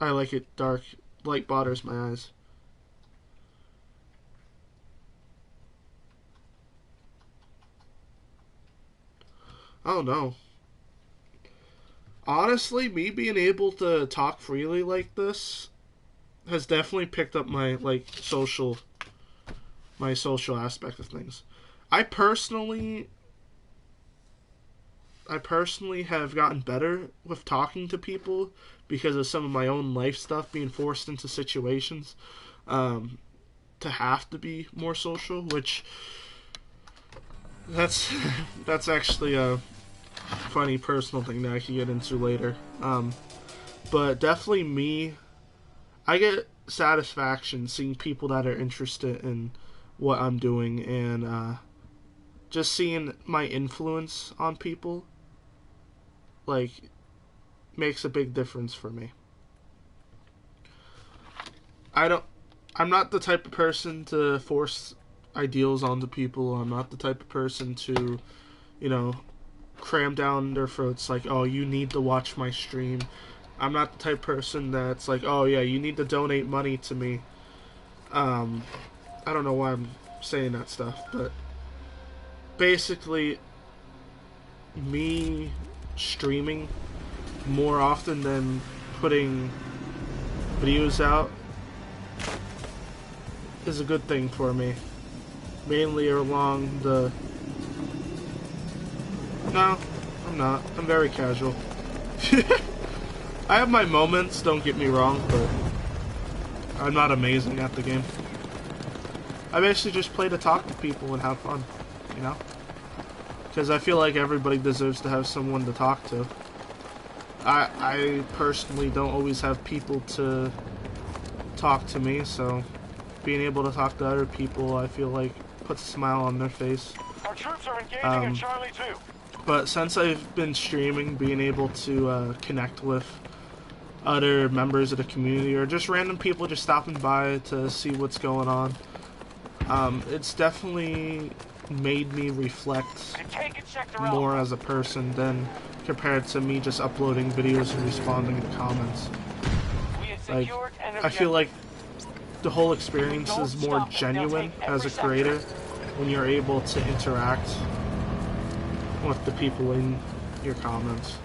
I like it dark. Light bothers my eyes. Oh no. Honestly, me being able to talk freely like this has definitely picked up my social aspect of things. I personally have gotten better with talking to people because of some of my own life stuff, being forced into situations to have to be more social, which that's actually a funny personal thing that I can get into later. But definitely me, I get satisfaction seeing people that are interested in what I'm doing, and just seeing my influence on people makes a big difference for me. I'm not the type of person to force ideals onto people. I'm not the type of person to, cram down their throats like, oh, you need to watch my stream. I'm not the type of person that's like, oh yeah, you need to donate money to me. I don't know why I'm saying that stuff, but basically me streaming more often than putting videos out is a good thing for me. Mainly along the... No, I'm not. I'm very casual. I have my moments, don't get me wrong, but I'm not amazing at the game. I basically just play to talk to people and have fun, Because I feel like everybody deserves to have someone to talk to. I personally don't always have people to talk to me, so being able to talk to other people, I feel like puts a smile on their face. Our troops are engaging in Charlie 2. But since I've been streaming, being able to connect with other members of the community or just random people just stopping by to see what's going on, it's definitely made me reflect more as a person than compared to me just uploading videos and responding to comments. I feel like the whole experience is more genuine as a creator when you're able to interact with the people in your comments.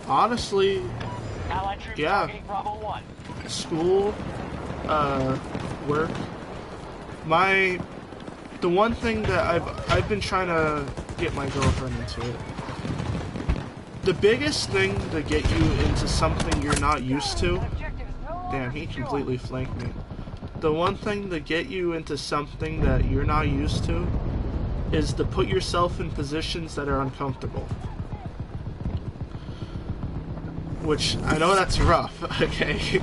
Honestly, yeah. School, work. The one thing that I've been trying to get my girlfriend into it. The biggest thing to get you into something you're not used to. Damn, he completely flanked me. The one thing to get you into something that you're not used to is to put yourself in positions that are uncomfortable. Which, I know that's rough, okay?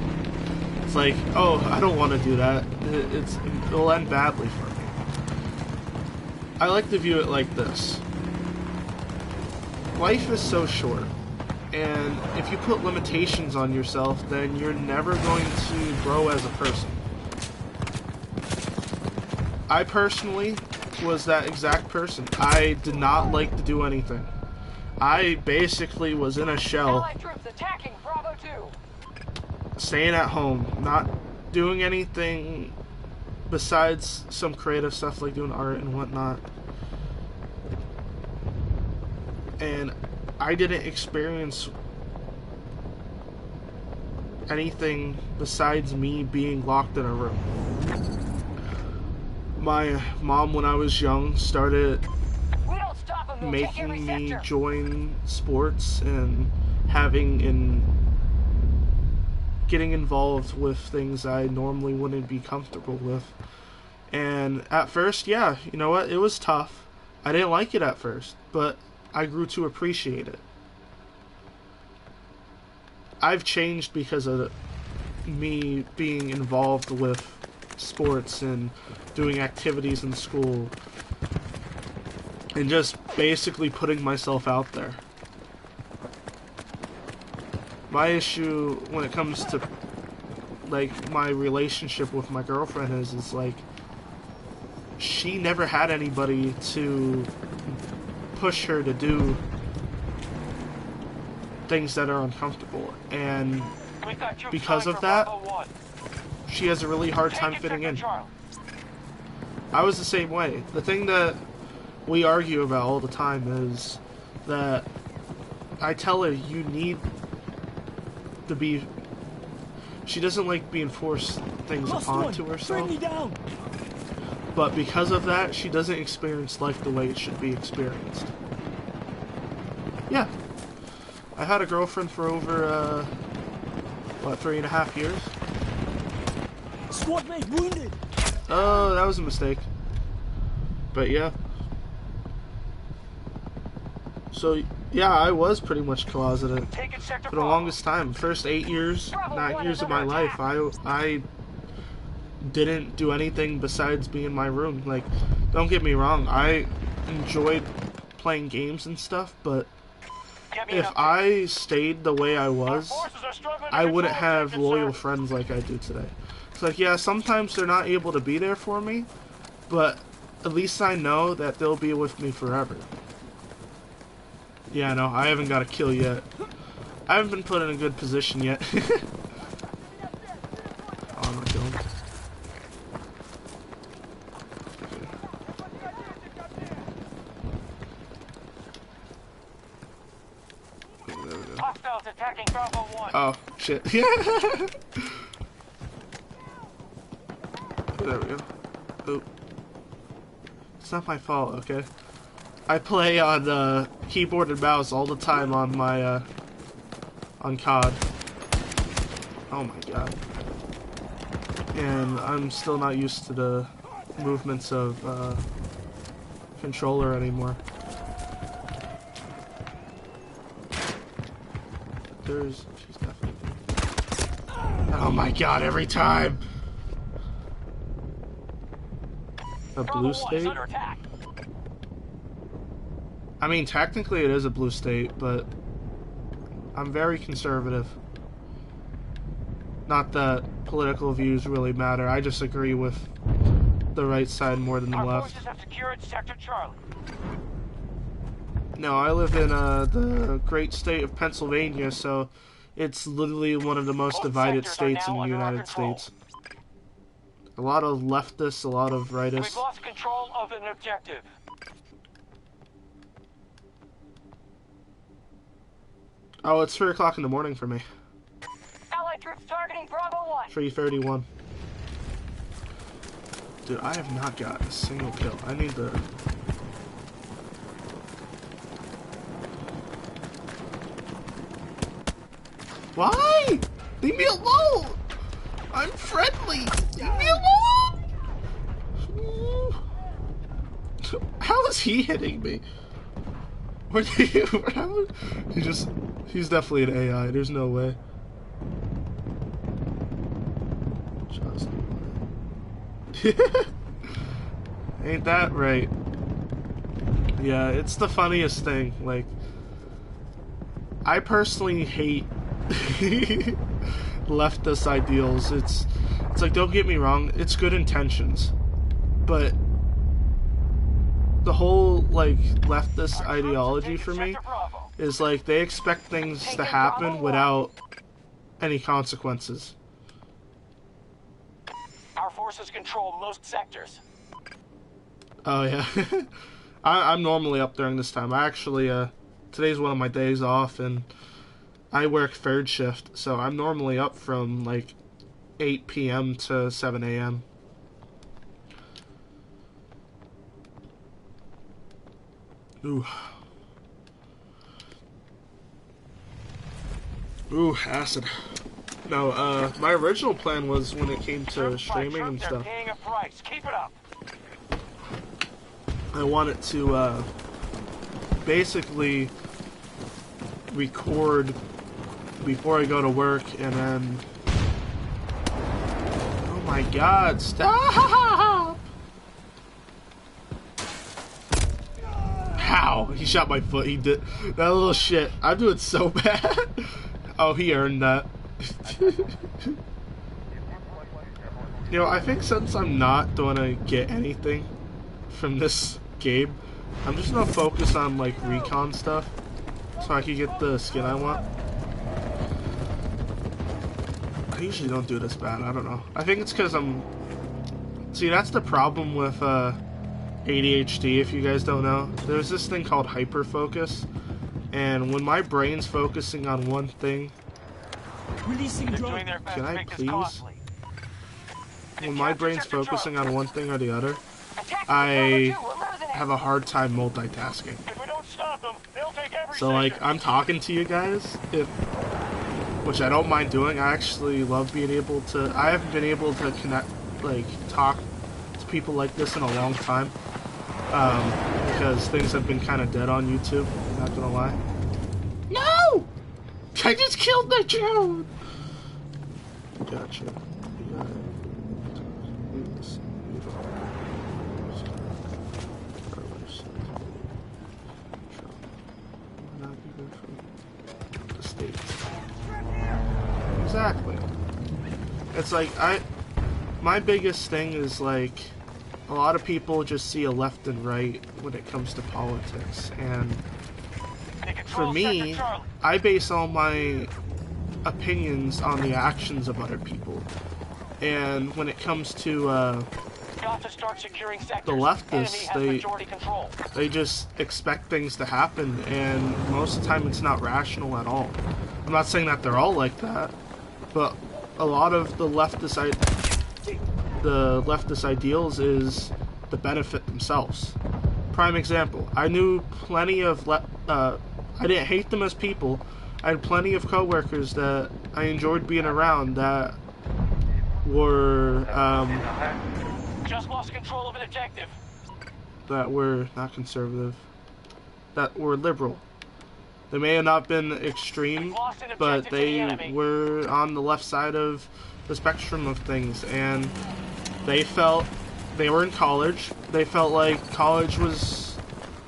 It's like, oh, I don't want to do that. It'll end badly for me. I like to view it like this. Life is so short, and if you put limitations on yourself, then you're never going to grow as a person. I personally was that exact person. I did not like to do anything. I basically was in a shell, staying at home, not doing anything besides some creative stuff like doing art and whatnot. And I didn't experience anything besides me being locked in a room. My mom, when I was young, started making me join sports and getting involved with things I normally wouldn't be comfortable with. And at first, yeah, you know what, it was tough. I didn't like it at first, but I grew to appreciate it. I've changed because of me being involved with sports and doing activities in school and just basically putting myself out there. My issue when it comes to like my relationship with my girlfriend is like she never had anybody to push her to do things that are uncomfortable, and We've got troops because coming of from that, Bravo 1. she has a really hard time Take fitting in. Sector Charlie. I was the same way. The thing that we argue about all the time is that I tell her you need to be... She doesn't like being forced things Lost upon one. to Bring herself. me down. But because of that, she doesn't experience life the way it should be experienced. Yeah. I had a girlfriend for over, what, 3.5 years? Squad mate wounded. Oh, that was a mistake. But yeah. So, yeah, I was pretty much closeted Taking Sector for the Bravo. longest time. First 8 years, 9 years of my life, I didn't do anything besides be in my room. Like, don't get me wrong, I enjoyed playing games and stuff, but Get me an if update. I stayed the way I Our was, forces are struggling to I wouldn't control have sector, loyal sir. friends like I do today. It's like, yeah, sometimes they're not able to be there for me, but at least I know that they'll be with me forever. Yeah, no, I haven't got a kill yet. I haven't been put in a good position yet. Oh, I'm not killing. There we go. Hostiles attacking Bravo 1. Oh, shit. There we go. Oop. It's not my fault, okay? I play on keyboard and mouse all the time on my on COD. Oh my god. And I'm still not used to the movements of controller anymore. She's definitely... Oh my god, every time! A Bravo blue 1 is state? under attack. I mean, technically it is a blue state, but I'm very conservative. Not that political views really matter, I just agree with the right side more than the Our left. forces have secured Sector Charlie. No, I live in the great state of Pennsylvania, so it's literally one of the most Both divided sectors are states in now the under our United control. States. A lot of leftists, a lot of We've rightists. lost control of an objective. Oh, it's 3 o'clock in the morning for me. Allied troops targeting Bravo 1. 3:31. Dude, I have not got a single kill. I need to... Why? Leave me alone! I'm friendly! Leave me alone! How is he hitting me? Where did he... He's definitely an AI. There's no way. Ain't that right? Yeah, it's the funniest thing. Like, I personally hate leftist ideals. It's like, don't get me wrong, it's good intentions, but the whole like leftist ideology for me is like they expect things to happen without any consequences. Our forces control most sectors. Oh yeah. I'm normally up during this time. I actually today's one of my days off and I work third shift, so I'm normally up from like 8 p.m. to 7 a.m. Ooh. Ooh, acid. No, my original plan was when it came to streaming and stuff, Paying a price. Keep it up. I wanted to basically record before I go to work and then... Oh my god, stop! How? He shot my foot, he did. That little shit. I'm doing so bad. Oh, he earned that. You know, I think since I'm not gonna get anything from this game, I'm just gonna focus on like recon stuff so I can get the skin I want. I usually don't do this bad, I don't know. I think it's because I'm... See, that's the problem with ADHD, if you guys don't know. There's this thing called hyperfocus, and when my brain's focusing on one thing... Releasing drone. Can I please? When my brain's focusing on one thing or the other, I have a hard time multitasking. If we don't stop them, they'll take every So like, sector. I'm talking to you guys, which I don't mind doing. I actually love being able to... I haven't been able to connect, like, talk to people like this in a long time. Because things have been kind of dead on YouTube, not gonna lie. No! I just killed the drone! Gotcha. Exactly. It's like, my biggest thing is like, a lot of people just see a left and right when it comes to politics, and for me, I base all my opinions on the actions of other people. And when it comes to the leftists, they just expect things to happen, and most of the time it's not rational at all. I'm not saying that they're all like that, but a lot of the leftist ideals is to benefit themselves. Prime example, I knew plenty of I didn't hate them as people. I had plenty of coworkers that I enjoyed being around that were just lost control of an objective. That were not conservative, that were liberal. They may have not been extreme, but they were on the left side of the spectrum of things, and they felt, they were in college, they felt like college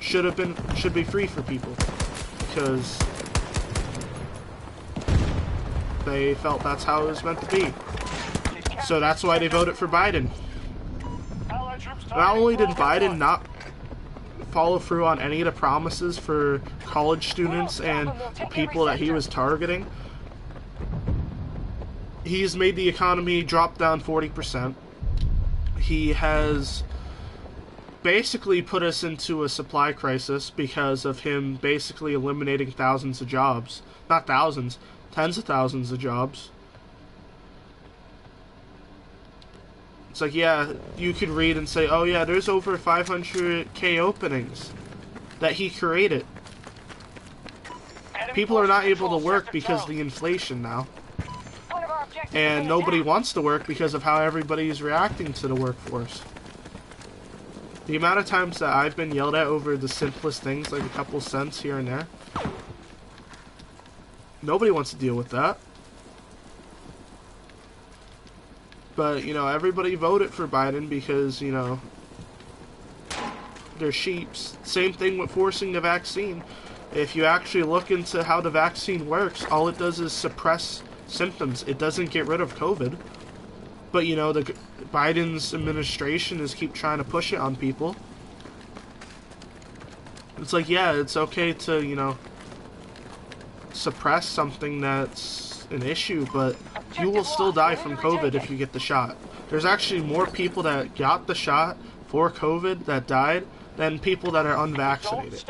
should be free for people, because they felt that's how it was meant to be. So that's why they voted for Biden. Not only did Biden not follow through on any of the promises for college students and the people that he was targeting, he's made the economy drop down 40%. He has basically put us into a supply crisis because of him basically eliminating thousands of jobs. Not thousands, tens of thousands of jobs. It's like, yeah, you could read and say, oh yeah, there's over 500,000 openings that he created. People are not able to work because of the inflation now. And nobody wants to work because of how everybody is reacting to the workforce. The amount of times that I've been yelled at over the simplest things, like a couple cents here and there, nobody wants to deal with that. But, you know, everybody voted for Biden because, you know, they're sheeps. Same thing with forcing the vaccine. If you actually look into how the vaccine works, all it does is suppress symptoms. It doesn't get rid of COVID. But, you know, Biden's administration is keep trying to push it on people. It's like, yeah, it's okay to, you know, suppress something that's an issue, but you will still die from COVID if you get the shot. There's actually more people that got the shot for COVID that died than people that are unvaccinated.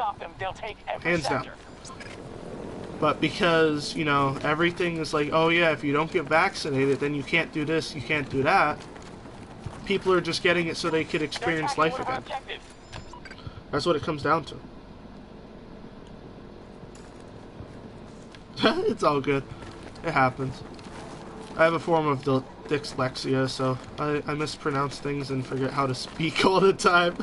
Hands down. But because, you know, everything is like, oh yeah, if you don't get vaccinated, then you can't do this, you can't do that. People are just getting it so they could experience life again. That's what it comes down to. It's all good. It happens. I have a form of dyslexia, so I mispronounce things and forget how to speak all the time.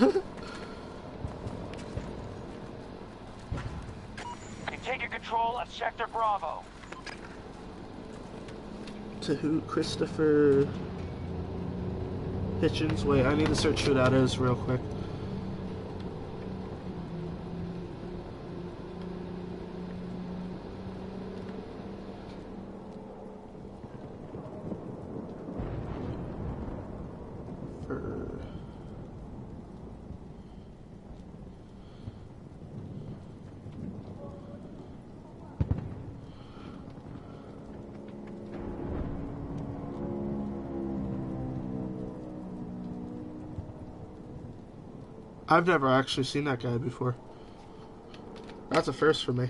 You're taking control of Sector Bravo. To who? Christopher Hitchens? Wait, I need to search who that is real quick. I've never actually seen that guy before. That's a first for me.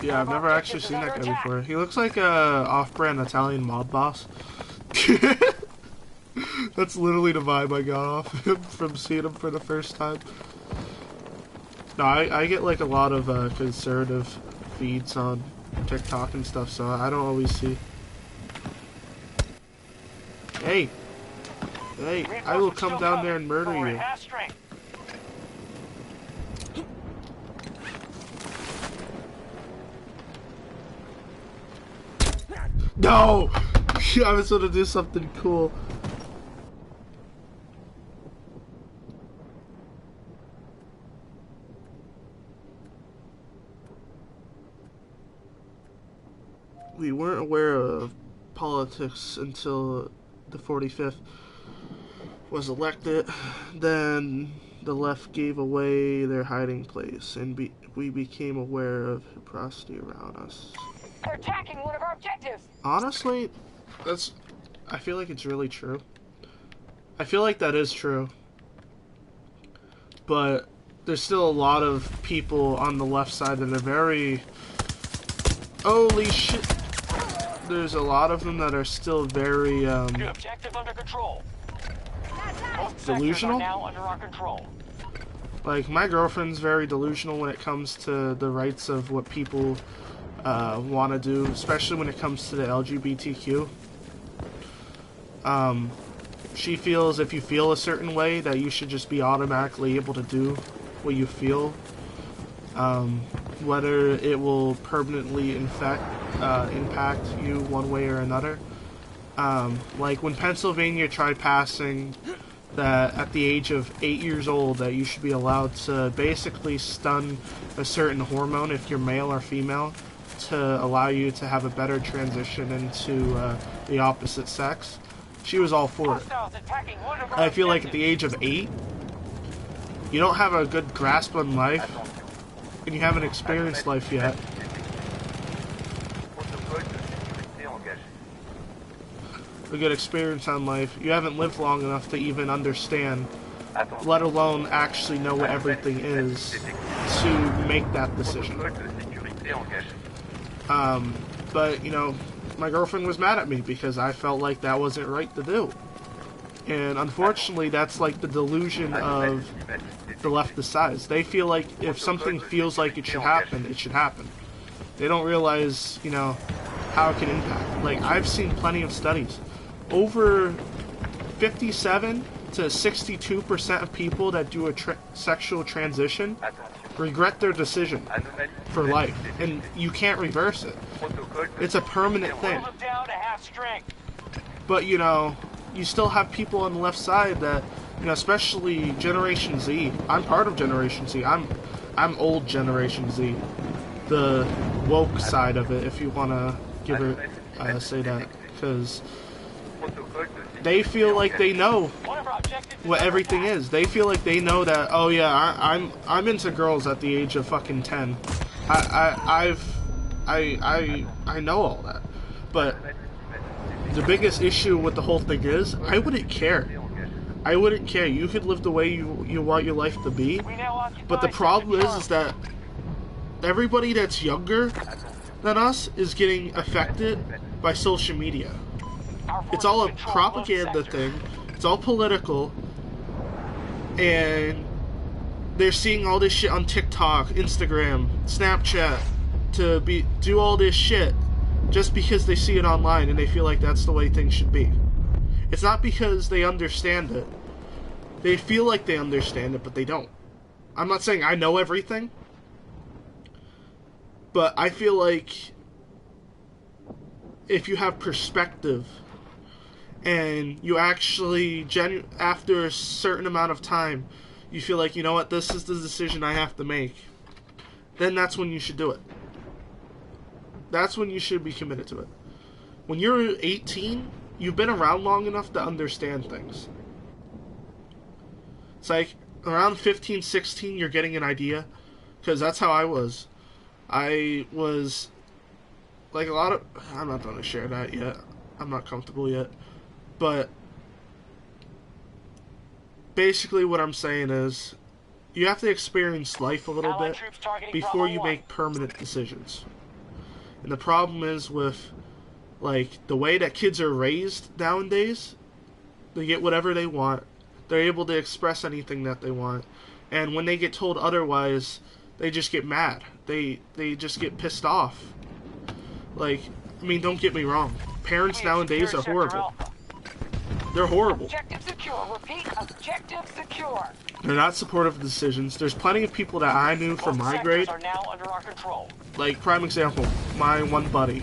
Yeah, I've never actually seen that guy before. He looks like a off-brand Italian mob boss. That's literally the vibe I got off him from seeing him for the first time. No, I get like a lot of conservative feeds on TikTok and stuff, so I don't always see. Hey! Hey, I will come down there and murder you. No! I was gonna do something cool. We weren't aware of politics until the 45th was elected. Then the left gave away their hiding place, and we became aware of hypocrisy around us. They're attacking one of our objectives. Honestly, I feel like it's really true. I feel like that is true. But there's still a lot of people on the left side that are very... Holy shit. There's a lot of them that are still very, New objective under control. Delusional? Now under our control. Like, my girlfriend's very delusional when it comes to the rights of what people want to do, especially when it comes to the LGBTQ. She feels if you feel a certain way that you should just be automatically able to do what you feel. Whether it will permanently impact you one way or another. Like when Pennsylvania tried passing that at the age of 8 years old that you should be allowed to basically stun a certain hormone if you're male or female to allow you to have a better transition into the opposite sex. She was all for it. I feel like at the age of 8, you don't have a good grasp on life, and you haven't experienced life yet. A good experience on life. You haven't lived long enough to even understand, let alone actually know what everything is to make that decision. But, you know, my girlfriend was mad at me because I felt like that wasn't right to do. And unfortunately, that's like the delusion of the leftist sides. They feel like if something feels like it should happen, it should happen. They don't realize, you know, how it can impact. Like, I've seen plenty of studies. Over 57 to 62% of people that do a sexual transition regret their decision for life. And you can't reverse it. It's a permanent thing. But, you know, you still have people on the left side that, you know, especially Generation Z. I'm part of Generation Z. I'm old Generation Z. The woke side of it, if you want to give it, say that. Because they feel like they know what everything is. They feel like they know that, oh yeah, I'm into girls at the age of fucking 10. I know all that. But the biggest issue with the whole thing is, I wouldn't care. I wouldn't care. You could live the way you want your life to be. But the problem is that everybody that's younger than us is getting affected by social media. It's all a propaganda thing. It's all political. And they're seeing all this shit on TikTok, Instagram, Snapchat to do all this shit just because they see it online and they feel like that's the way things should be. It's not because they understand it. They feel like they understand it, but they don't. I'm not saying I know everything, but I feel like if you have perspective and you actually, after a certain amount of time, you feel like, you know what, this is the decision I have to make, then that's when you should do it. That's when you should be committed to it. When you're 18, you've been around long enough to understand things. It's like, around 15, 16, you're getting an idea. Because that's how I was. I was, like a lot of, I'm not going to share that yet. I'm not comfortable yet. But basically what I'm saying is, you have to experience life a little Allied bit troops targeting before Bravo you 1. make permanent decisions. And the problem is with, like, the way that kids are raised nowadays, they get whatever they want. They're able to express anything that they want. And when they get told otherwise, they just get mad. They just get pissed off. Like, I mean, don't get me wrong. Parents nowadays are horrible. They're horrible. Objective secure. Repeat, objective secure. They're not supportive of decisions. There's plenty of people that I knew from Both my sectors grade. are now under our control. Like, prime example, my one buddy.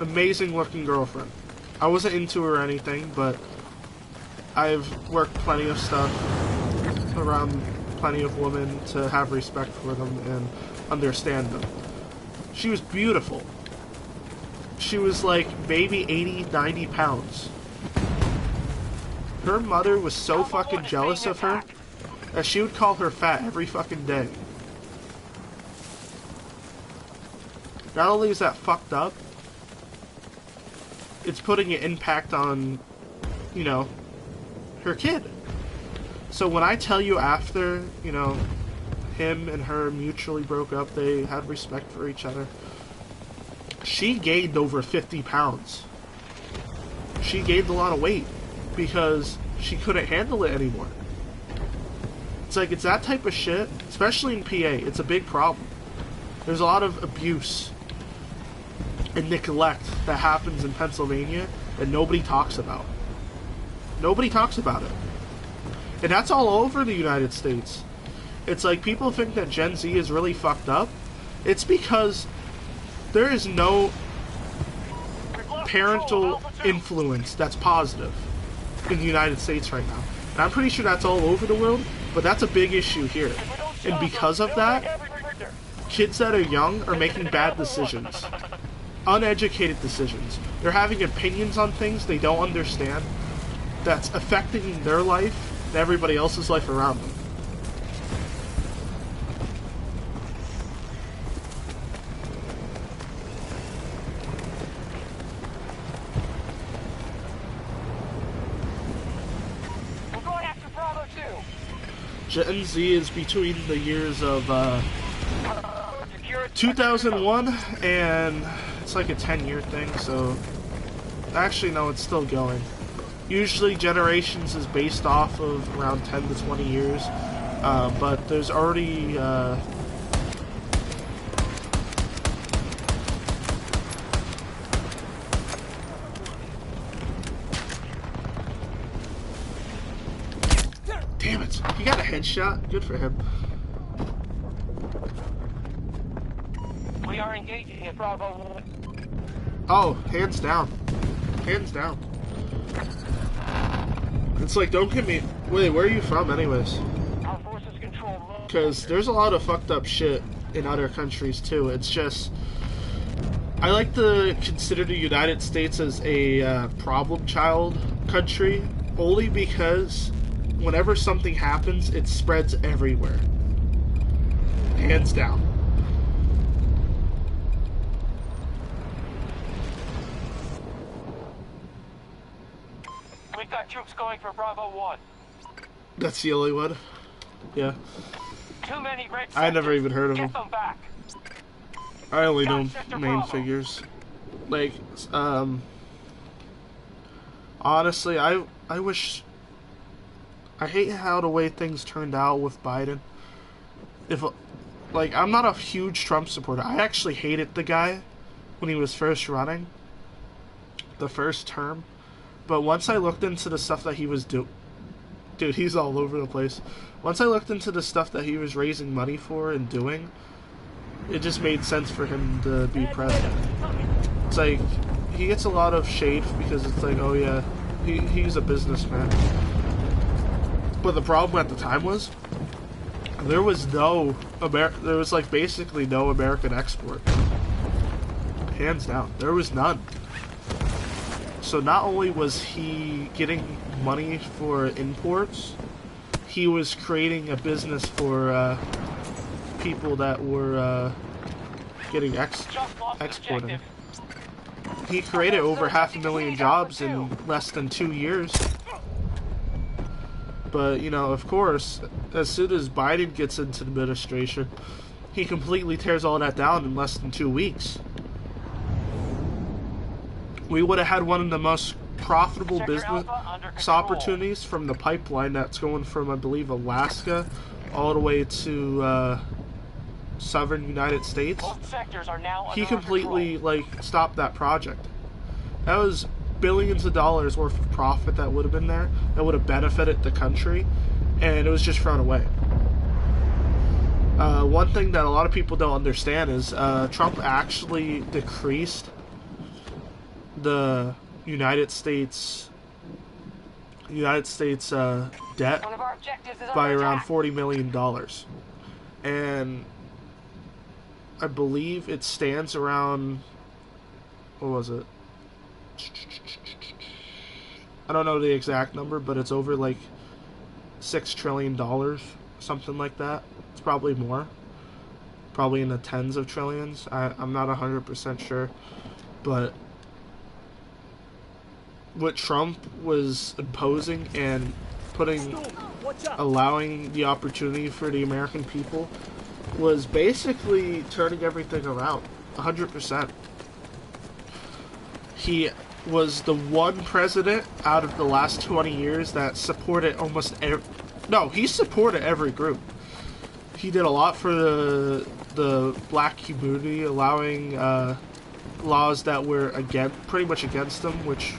Amazing looking girlfriend. I wasn't into her or anything, but I've worked plenty of stuff around plenty of women to have respect for them and understand them. She was beautiful. She was like maybe 80, 90 pounds. Her mother was so fucking jealous of her that she would call her fat every fucking day. Not only is that fucked up, it's putting an impact on, you know, her kid. So when I tell you after, you know, him and her mutually broke up, they had respect for each other, she gained over 50 pounds. She gained a lot of weight because she couldn't handle it anymore. It's like, it's that type of shit, especially in PA. It's a big problem. There's a lot of abuse and neglect that happens in Pennsylvania that nobody talks about. Nobody talks about it. And that's all over the United States. It's like, people think that Gen Z is really fucked up. It's because there is no parental influence that's positive in the United States right now. And I'm pretty sure that's all over the world, but that's a big issue here. And because of that, kids that are young are making bad decisions. Uneducated decisions. They're having opinions on things they don't understand that's affecting their life and everybody else's life around them. We're going after Bravo 2. Gen Z is between the years of 2001 and it's like a 10-year thing, so actually no, it's still going. Usually generations is based off of around 10 to 20 years, but there's already damn it, he got a headshot. Good for him. We are engaging at Bravo 1. Oh, hands down. Hands down. It's like, don't get me... Wait, where are you from anyways? Our forces control most. Because there's a lot of fucked up shit in other countries too. It's just... I like to consider the United States as a problem child country, only because whenever something happens, it spreads everywhere. Hands down. We've got troops going for Bravo 1. That's the only one? Yeah. Too many red I never even heard of Get them. them back. I only know Sector main Bravo. figures. Like, honestly, I wish... I hate how the way things turned out with Biden. If, like, I'm not a huge Trump supporter. I actually hated the guy when he was first running. The first term. But once I looked into the stuff that he was doing... Dude, he's all over the place. Once I looked into the stuff that he was raising money for and doing, it just made sense for him to be president. It's like, he gets a lot of shade because it's like, oh yeah, he's a businessman. But the problem at the time was, there was like basically no American export. Hands down, there was none. So not only was he getting money for imports, he was creating a business for people that were getting exported. He created over 500,000 jobs in less than 2 years. But, you know, of course, as soon as Biden gets into the administration, he completely tears all that down in less than 2 weeks. We would have had one of the most profitable business opportunities from the pipeline that's going from, I believe, Alaska all the way to southern United States. He completely, like, stopped that project. That was billions of dollars worth of profit that would have been there, that would have benefited the country, and it was just thrown away. One thing that a lot of people don't understand is Trump actually decreased the United States debt by around $40 million. And I believe it stands around, what was it? I don't know the exact number, but it's over like $6 trillion, something like that. It's probably more. Probably in the tens of trillions. I'm not 100% sure. But what Trump was imposing and allowing the opportunity for the American people was basically turning everything around 100%. He was the one president out of the last 20 years that supported almost he supported every group. He did a lot for the black community, allowing laws that were pretty much against them, which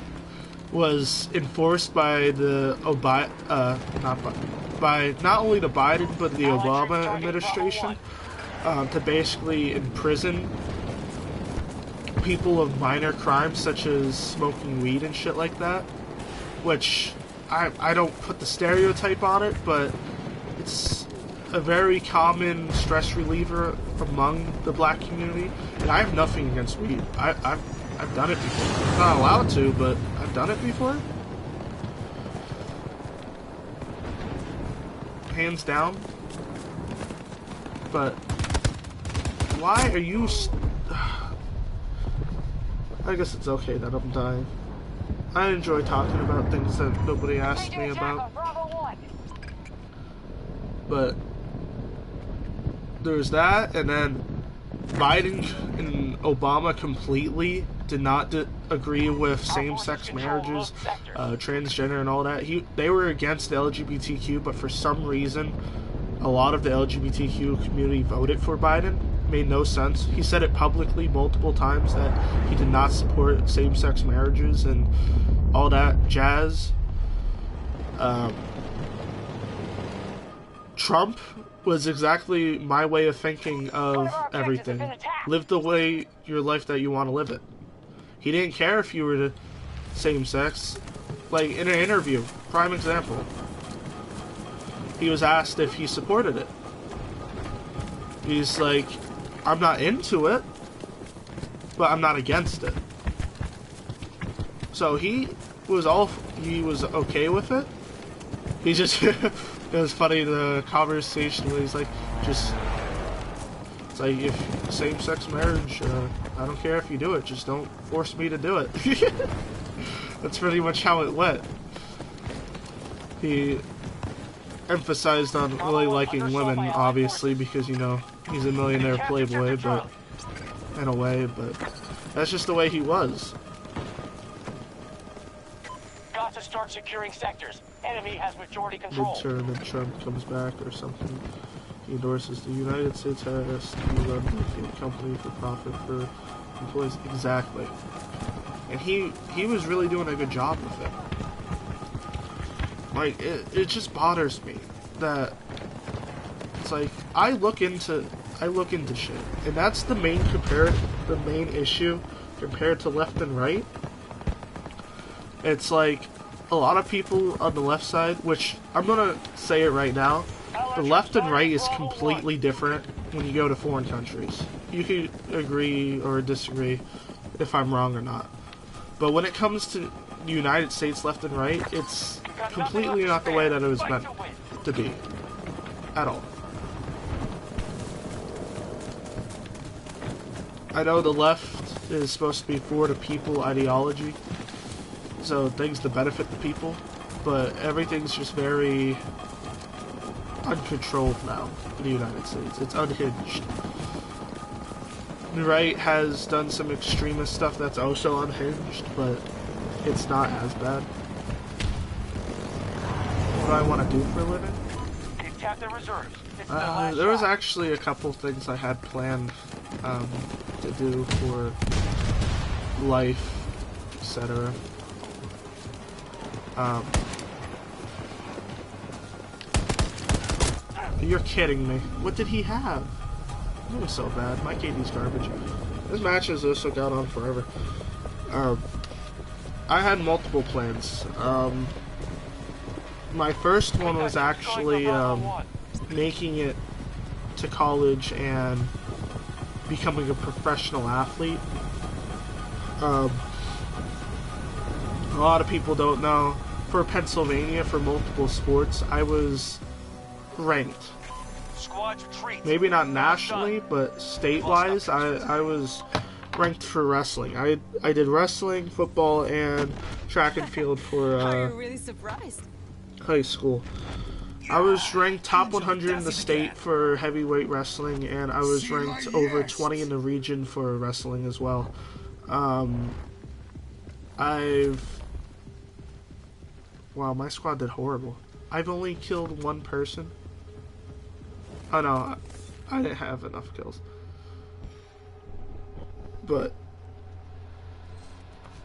was enforced by the not only the Biden but the Obama administration, to basically imprison people of minor crimes such as smoking weed and shit like that, which I don't put the stereotype on it, but it's a very common stress reliever among the black community, and I have nothing against weed. I've done it before. I'm not allowed to, but I've done it before. Hands down. But why are you... I guess it's okay that I'm dying. I enjoy talking about things that nobody asked me about. But there's that, and then Biden and Obama completely did not agree with same-sex marriages, transgender and all that. They were against the LGBTQ, but for some reason, a lot of the LGBTQ community voted for Biden. Made no sense. He said it publicly multiple times that he did not support same-sex marriages and all that jazz. Trump was exactly my way of thinking of everything. Live the way your life that you want to live it. He didn't care if you were the same sex. Like in an interview, prime example. He was asked if he supported it. He's like, I'm not into it, but I'm not against it. So he was okay with it. He just it was funny, the conversation where he's like, it's like, if same-sex marriage, I don't care if you do it, just don't force me to do it. That's pretty much how it went. He emphasized on really liking women, obviously, because, you know, he's a millionaire playboy, but in a way, but that's just the way he was. Got to start securing sectors. Enemy has majority control. Midterm and Trump comes back or something. He endorses the United States has to be run like a company for profit for employees. Exactly. And he was really doing a good job with it. Like, it just bothers me that it's like I look into shit, and that's the main issue compared to left and right. It's like a lot of people on the left side, which I'm gonna say it right now, the left and right is completely different when you go to foreign countries. You could agree or disagree if I'm wrong or not. But when it comes to the United States left and right, it's completely not the way that it was meant to be. At all. I know the left is supposed to be for the people ideology, so things to benefit the people. but everything's just very uncontrolled now in the United States. It's unhinged. The right has done some extremist stuff that's also unhinged, but it's not as bad. What do I want to do for a living? They've tapped their reserves. This is their last There was shot. actually a couple things I had planned to do for life, etc. You're kidding me. What did he have? It was so bad. My KD's garbage. This match has also got on forever. I had multiple plans. My first one was actually making it to college and becoming a professional athlete. A lot of people don't know. For Pennsylvania, for multiple sports, I was ranked. Squads retreat. Maybe not nationally, but state-wise, I was ranked for wrestling. I did wrestling, football, and track and field for Are you really surprised? high school. I was ranked top 100 in the state for heavyweight wrestling, and I was ranked over 20 in the region for wrestling as well. Wow, my squad did horrible. I've only killed one person. Oh no, I didn't have enough kills. But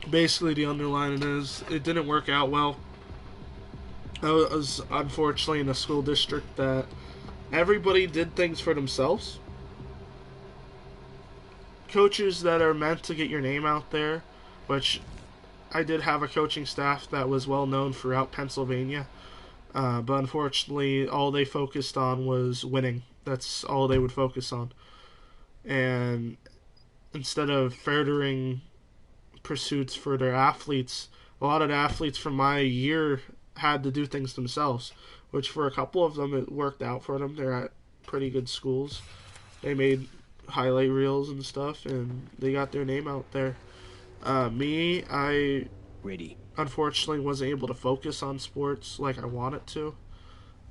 basically the underlining is it didn't work out well. I was unfortunately in a school district that everybody did things for themselves. Coaches that are meant to get your name out there, which I did have a coaching staff that was well known throughout Pennsylvania. But unfortunately, all they focused on was winning. That's all they would focus on. And instead of furthering pursuits for their athletes, a lot of the athletes from my year had to do things themselves, which for a couple of them, it worked out for them. They're at pretty good schools. They made highlight reels and stuff, and they got their name out there. Me, I unfortunately wasn't able to focus on sports like I wanted to.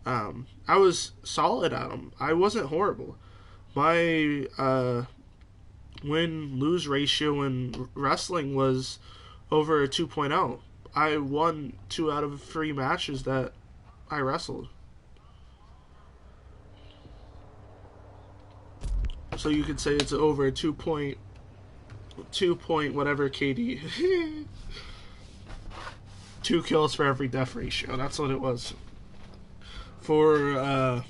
I was solid at them. I wasn't horrible. My win-lose ratio in wrestling was over a 2.0. I won 2 out of 3 matches that I wrestled. So you could say it's over a 2 point whatever KD. 2 kills for every death ratio. That's what it was. For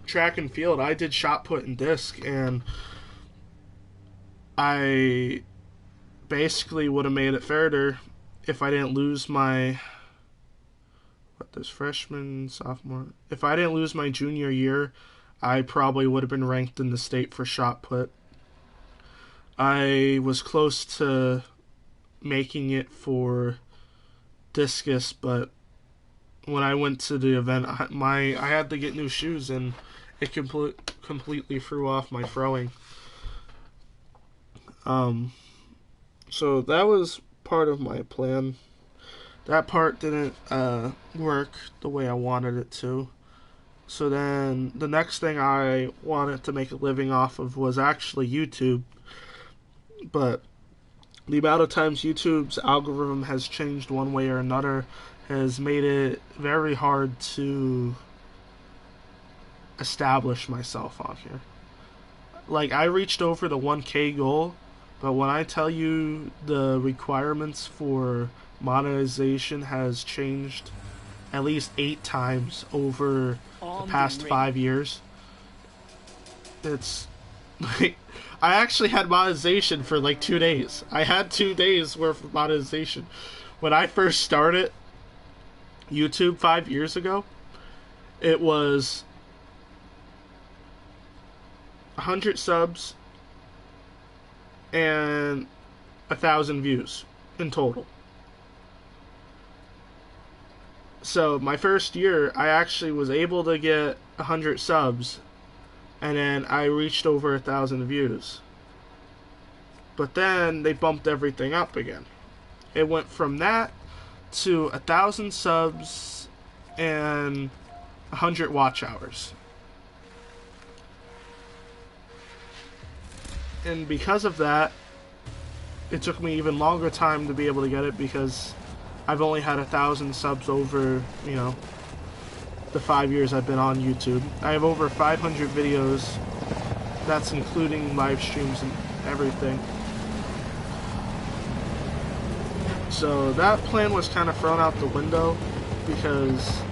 track and field, I did shot put and disc, and I basically would have made it further if I didn't lose my freshman, sophomore. If I didn't lose my junior year, I probably would have been ranked in the state for shot put. I was close to making it for discus, but when I went to the event, I had to get new shoes, and it completely threw off my throwing. So that was part of my plan. That part didn't work the way I wanted it to. So then the next thing I wanted to make a living off of was actually YouTube. But the amount of times YouTube's algorithm has changed one way or another has made it very hard to establish myself on here. Like, I reached over the 1K goal, but when I tell you the requirements for monetization has changed at least 8 times over the past 5 years, it's like, I actually had monetization for like 2 days. I had 2 days worth of monetization. When I first started YouTube 5 years ago, it was 100 subs and 1,000 views in total. So my first year, I actually was able to get 100 subs, and then I reached over 1,000 views. But then they bumped everything up again. It went from that to 1,000 subs and 100 watch hours. And because of that, it took me even longer time to be able to get it, because I've only had 1,000 subs over, you know, the 5 years I've been on YouTube. I have over 500 videos. That's including live streams and everything. So that plan was kind of thrown out the window, because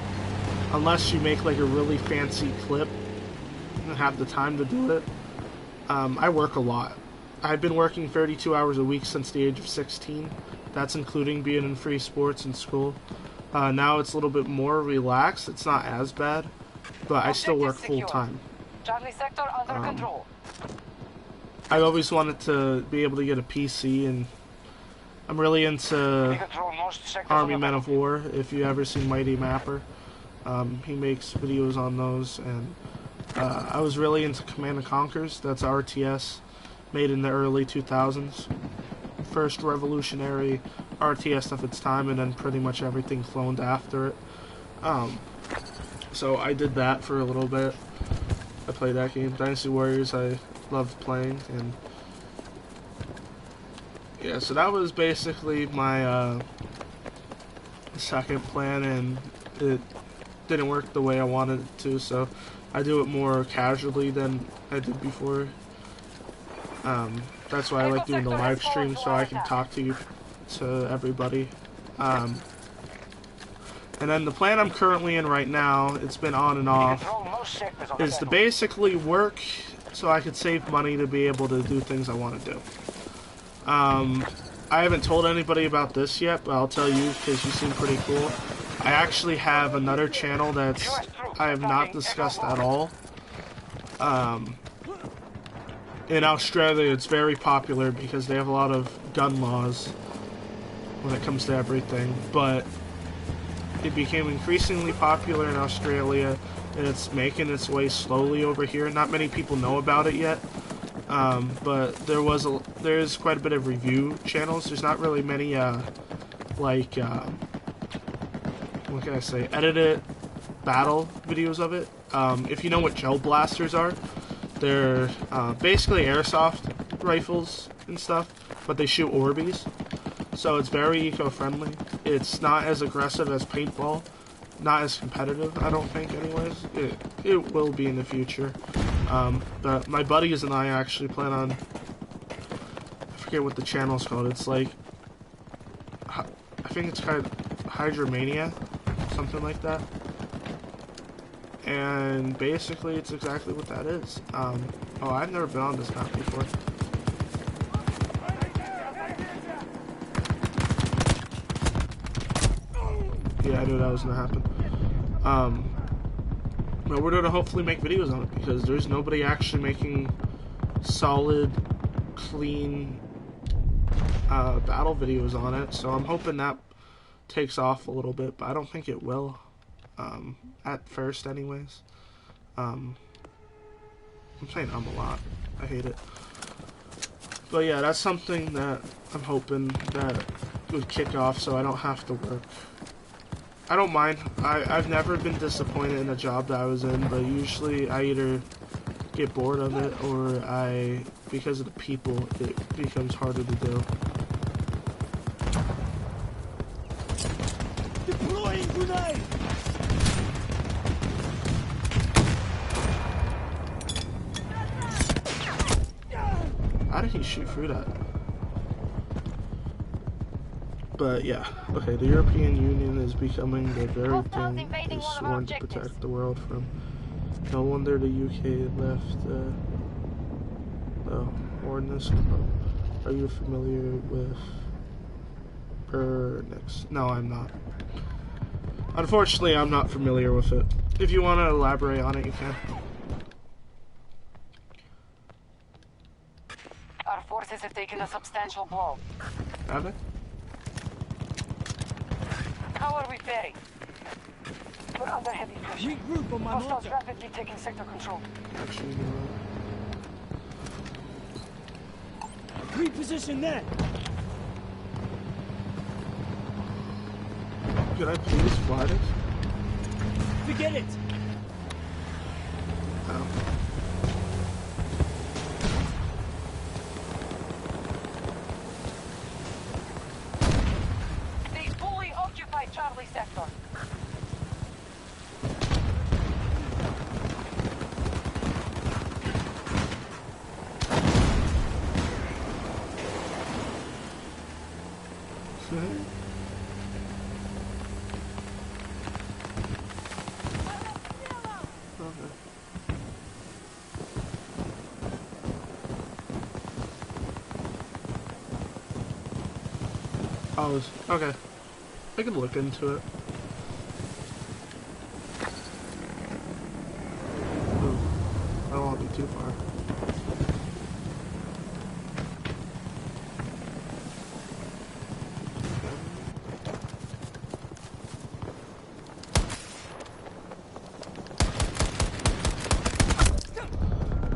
unless you make like a really fancy clip and have the time to do it, I work a lot. I've been working 32 hours a week since the age of 16. That's including being in free sports and school. Now it's a little bit more relaxed. It's not as bad, but I still work full time. Charlie sector under control. I always wanted to be able to get a PC, and I'm really into Army Men of War. If you ever seen Mighty Mapper, he makes videos on those, and I was really into Command & Conquers. That's RTS, made in the early 2000s. First revolutionary RTS of its time, and then pretty much everything cloned after it. So I did that for a little bit. I played that game. Dynasty Warriors I loved playing, and yeah, so that was basically my second plan, and it didn't work the way I wanted it to, so I do it more casually than I did before. That's why I like doing the live stream, so I can talk to everybody. And then the plan I'm currently in right now, it's been on and off, is to basically work so I could save money to be able to do things I want to do. I haven't told anybody about this yet, but I'll tell you because you seem pretty cool. I actually have another channel that's I have not discussed at all. In Australia, it's very popular because they have a lot of gun laws when it comes to everything, but it became increasingly popular in Australia, and it's making its way slowly over here. Not many people know about it yet, but there's quite a bit of review channels. There's not really many what can I say, edited battle videos of it. If you know what gel blasters are, they're basically airsoft rifles and stuff, but they shoot Orbeez. So it's very eco-friendly. It's not as aggressive as paintball. Not as competitive, I don't think, anyways. It will be in the future. But my buddies and I actually plan on... I forget what the channel's called. It's like... I think it's called Hydromania. Something like that. And basically, it's exactly what that is. Oh, I've never been on this map before. Yeah, I knew that was gonna happen. But we're gonna hopefully make videos on it, because there's nobody actually making solid, clean battle videos on it. So I'm hoping that takes off a little bit, but I don't think it will. At first anyways. I'm saying a lot. I hate it. But yeah, that's something that I'm hoping that would kick off so I don't have to work. I don't mind. I've never been disappointed in a job that I was in, but usually I either get bored of it or because of the people, it becomes harder to do. Deploying grenade! How did he shoot through that? But yeah, okay, the European Union is becoming the very thing is sworn to protect the world from. No wonder the UK left the Ordnance Club. Are you familiar with Burnix? No, I'm not. Unfortunately, I'm not familiar with it. If you want to elaborate on it, you can. Our forces have taken a substantial blow. Have they? How are we faring? We're under heavy pressure. Regroup on my Hostiles mortar. rapidly taking sector control. Actually, Reposition there. could I please fly this? Forget it. Oh. They fully occupy Charlie sector. Oh, okay. I can look into it. Ooh, I don't want to be too far.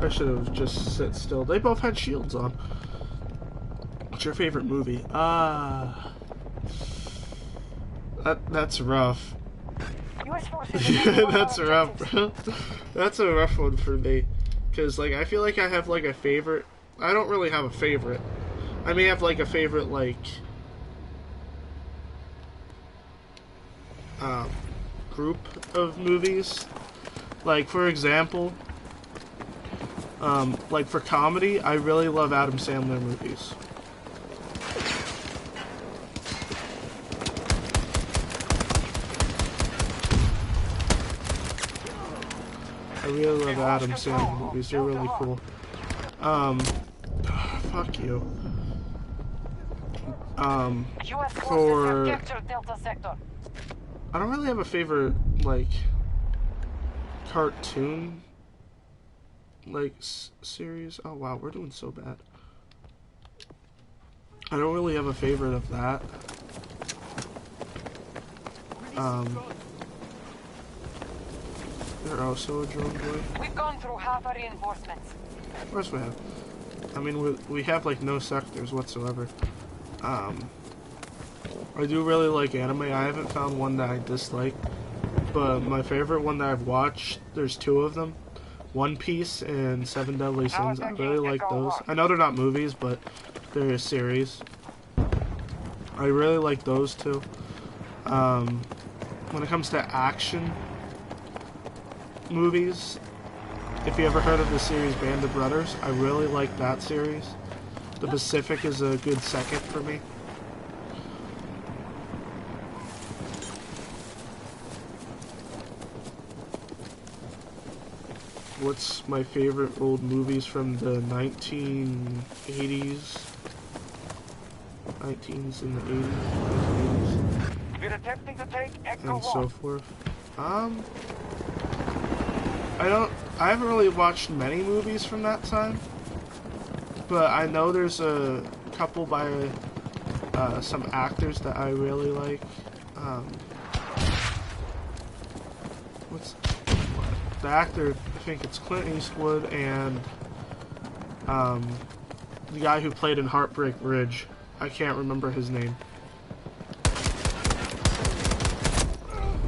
I should have just sit still. They both had shields on. What's your favorite movie? That's rough. US forces That's rough, bro. That's a rough one for me. Because, like, I feel like I have, like, a favorite. I don't really have a favorite. I may have, like, a favorite, like, group of movies. Like, for example, like, for comedy, I really love Adam Sandler movies. I really love Adam Sandler movies. They're really cool. Fuck you. US forces For... have captured Delta sector. I don't really have a favorite, like, cartoon, like, series. Oh, wow, we're doing so bad. I don't really have a favorite of that. They're also a drone boy. We've gone through half our reinforcements. Of course we have. I mean, we have, like, no sectors whatsoever. I do really like anime. I haven't found one that I dislike. But my favorite one that I've watched, there's two of them. One Piece and Seven Deadly Sins. I really like those. I know they're not movies, but they're a series. I really like those two. When it comes to action movies, if you ever heard of the series Band of Brothers, I really like that series. The Pacific is a good second for me. What's my favorite old movies from the 1980s? 19s and the 80s, We're attempting to take Echo and so forth. I haven't really watched many movies from that time, but I know there's a couple by some actors that I really like. The actor, I think it's Clint Eastwood, and the guy who played in Heartbreak Ridge. I can't remember his name.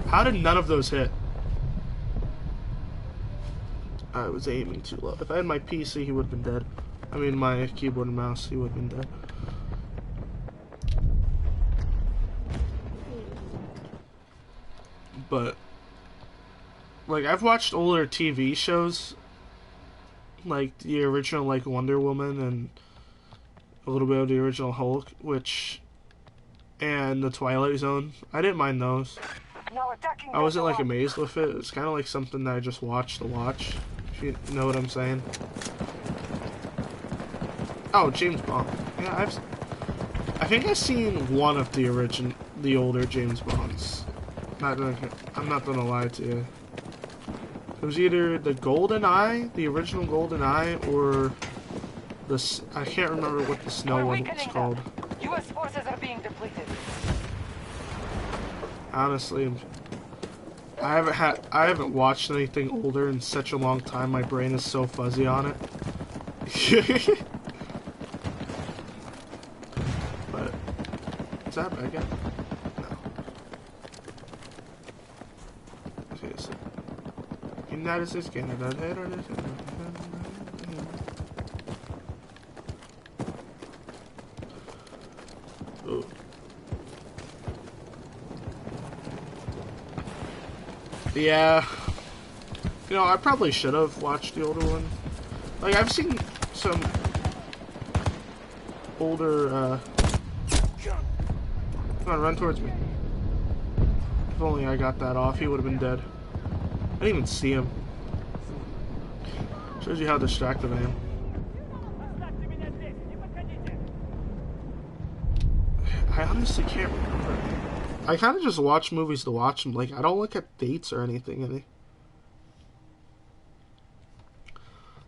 How did none of those hit? I was aiming too low. If I had my PC, he would have been dead. I mean, my keyboard and mouse, he would have been dead. But, like, I've watched older TV shows, like the original, like, Wonder Woman and a little bit of the original Hulk, and the Twilight Zone. I didn't mind those. Now attacking I wasn't, like, Delta amazed with it. It's kind of like something that I just watched to watch, if you know what I'm saying. Oh, James Bond. Yeah, I think I've seen one of the older James Bonds. I'm not gonna lie to you. It was either the Golden Eye, the original Golden Eye, or I can't remember what the snow one was called. US forces are being depleted. Honestly, I haven't watched anything older in such a long time. My brain is so fuzzy on it. But is that bad guy? No. Okay, United States, Canada. Ooh. Yeah. You know, I probably should have watched the older one. Like, I've seen some older, Come on, run towards me. If only I got that off, he would have been dead. I didn't even see him. Shows you how distracted I am. I honestly can't remember. I kind of just watch movies to watch them. Like, I don't look at dates or anything.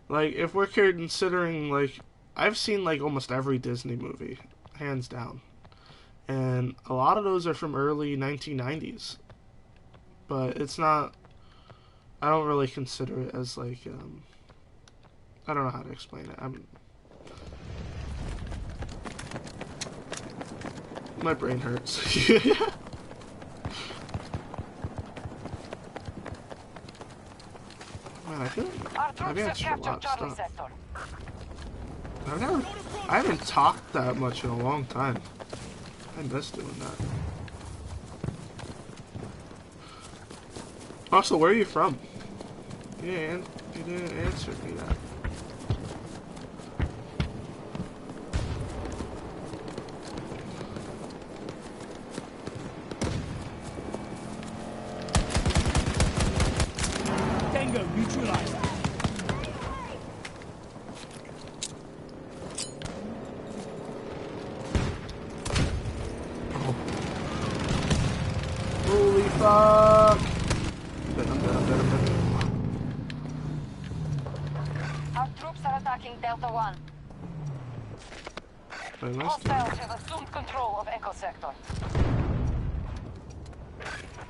Like, if we're considering, like, I've seen, like, almost every Disney movie, hands down. And a lot of those are from early 1990s. But it's not, I don't really consider it as, like, I don't know how to explain it. My brain hurts. Man, I feel like I've answered a lot of stuff. I haven't talked that much in a long time. I miss doing that. Also, where are you from? You didn't answer me that. Tango neutralized. Holy fuck! I'm dead. Our troops are attacking Delta 1. Very nice. Hostiles have assumed control of Echo Sector.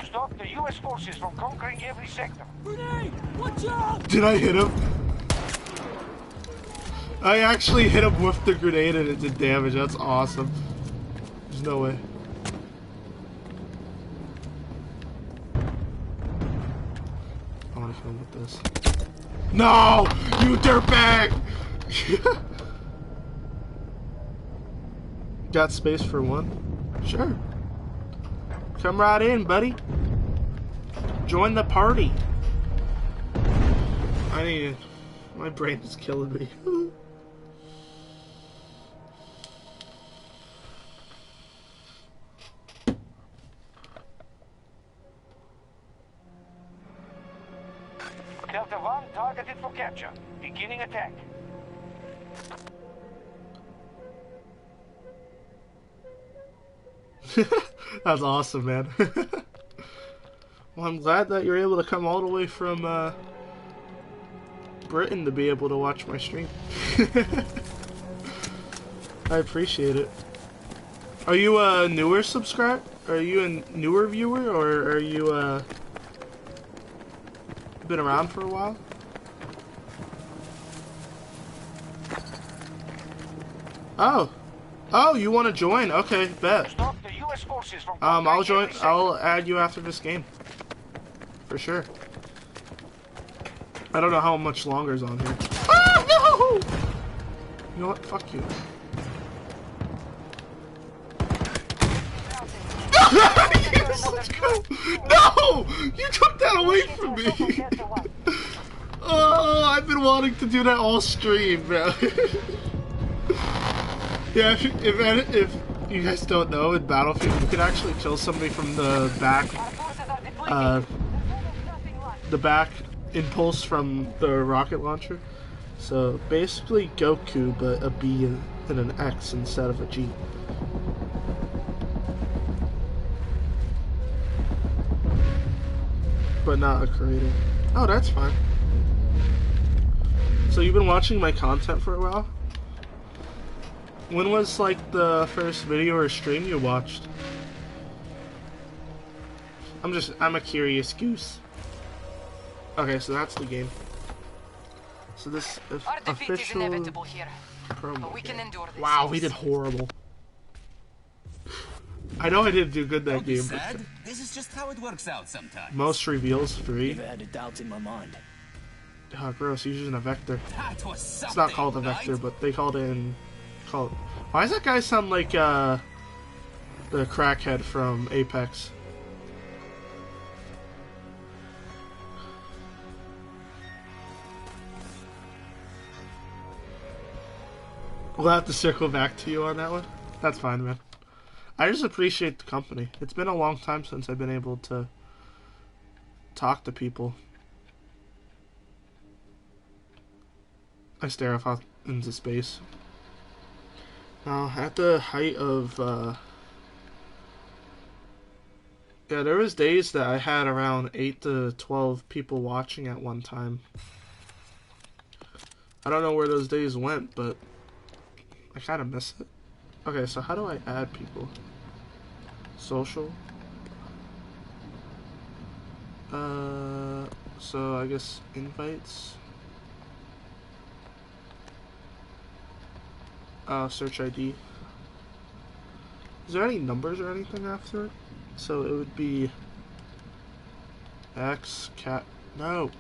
Stop the US forces from conquering every sector. Grenade! Watch out! Did I hit him? I actually hit him with the grenade and it did damage. That's awesome. There's no way. I want to film with this. No! You dirtbag! Got space for one? Sure. Come right in, buddy. Join the party. I need... My brain is killing me. Delta 1 targeted for capture. Beginning attack. That's awesome, man. Well, I'm glad that you're able to come all the way from Britain to be able to watch my stream. I appreciate it. Are you a newer subscriber? Are you a newer viewer, or are you been around for a while? Oh, you want to join? Okay, bet. Stop the US forces from I'll join. I'll add you after this game. For sure. I don't know how much longer is on here. Oh, no! You know what? Fuck you. Yes, let's go! No! You took that away from me! Oh, I've been wanting to do that all stream, man. Yeah, if you guys don't know, in Battlefield, you can actually kill somebody from the back impulse from the rocket launcher. So basically Goku, but a B and an X instead of a G. But not a creator. Oh, that's fine. So you've been watching my content for a while? When was, like, the first video or stream you watched? I'm a curious goose. Okay, so that's the game. So this official here, promo. but we can endure this. Wow, we did horrible. I know I didn't do good that Don't be game, sad. but This is just how it works out sometimes. most reveals free. Never had a doubt in my mind. Oh, gross. He's using a vector. That was something, It's not called a vector, but they called it in. Why does that guy sound like the crackhead from Apex? We'll have to circle back to you on that one. That's fine, man. I just appreciate the company. It's been a long time since I've been able to talk to people. I stare off out into space. Now, at the height of, yeah, there was days that I had around 8 to 12 people watching at one time. I don't know where those days went, but I kind of miss it. Okay, so how do I add people? Social? So I guess invites? Search ID. Is there any numbers or anything after it? So it would be X capital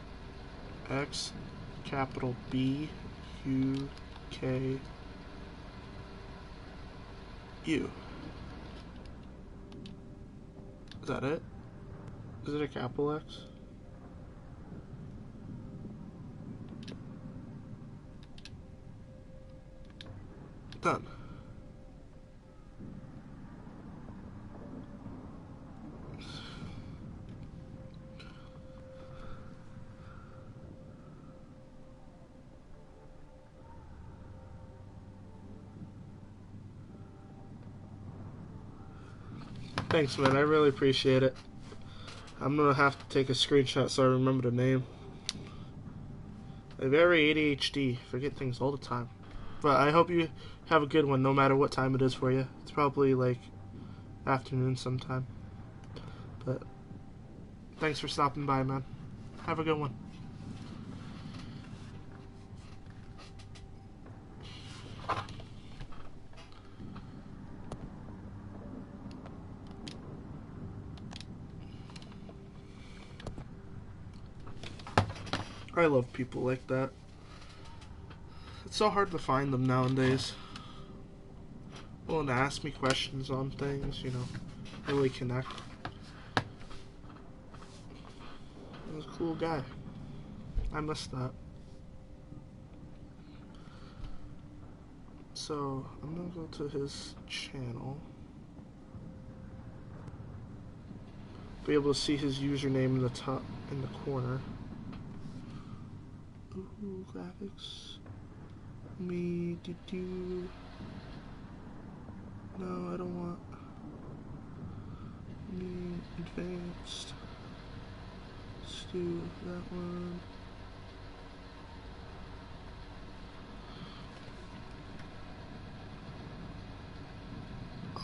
B U K U. Is that it? Is it a capital X? Done. Thanks, man. I really appreciate it. I'm gonna have to take a screenshot so I remember the name. I'm very ADHD. Forget things all the time. But I hope you have a good one no matter what time it is for you. It's probably like afternoon sometime. But thanks for stopping by, man. Have a good one. I love people like that. It's so hard to find them nowadays. Willing to ask me questions on things, you know, really connect. He was a cool guy. I missed that. So, I'm gonna go to his channel. Be able to see his username in the top, in the corner. Ooh, graphics. Me, did you? No, I don't want. Me, advanced. Let's do that one.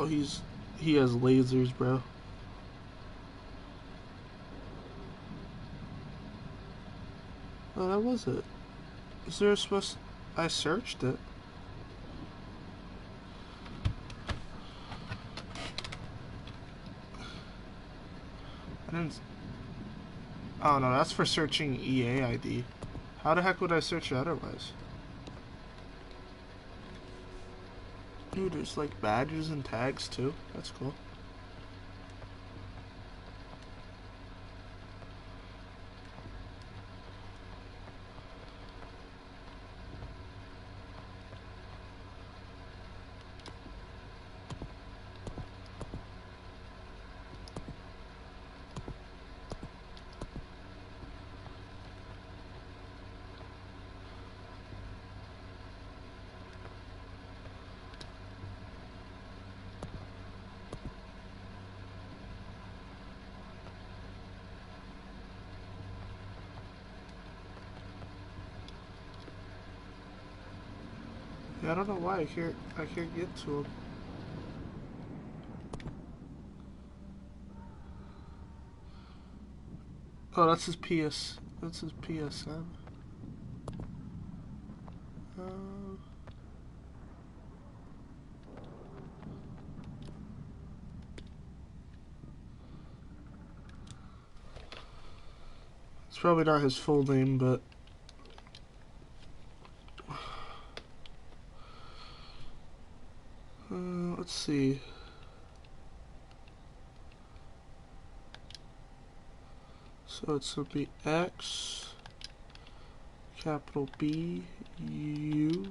Oh, he has lasers, bro. Oh, that was it. Is there a I searched it. I didn't. Oh no, that's for searching EA ID. How the heck would I search it otherwise? Dude, there's like badges and tags too. That's cool. Yeah, I don't know why I can't get to him. Oh, that's his PSN. It's probably not his full name, but let's see. So it's gonna be X, capital B, U,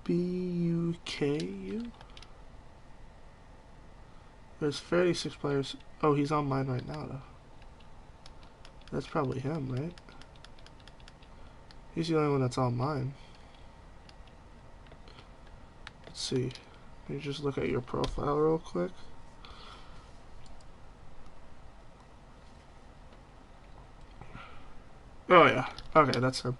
B, U, K, U. There's 36 players. Oh, he's on mine right now, though. That's probably him, right? He's the only one that's on mine. Let's see. Let me just look at your profile real quick. Oh, yeah. Okay, that's him.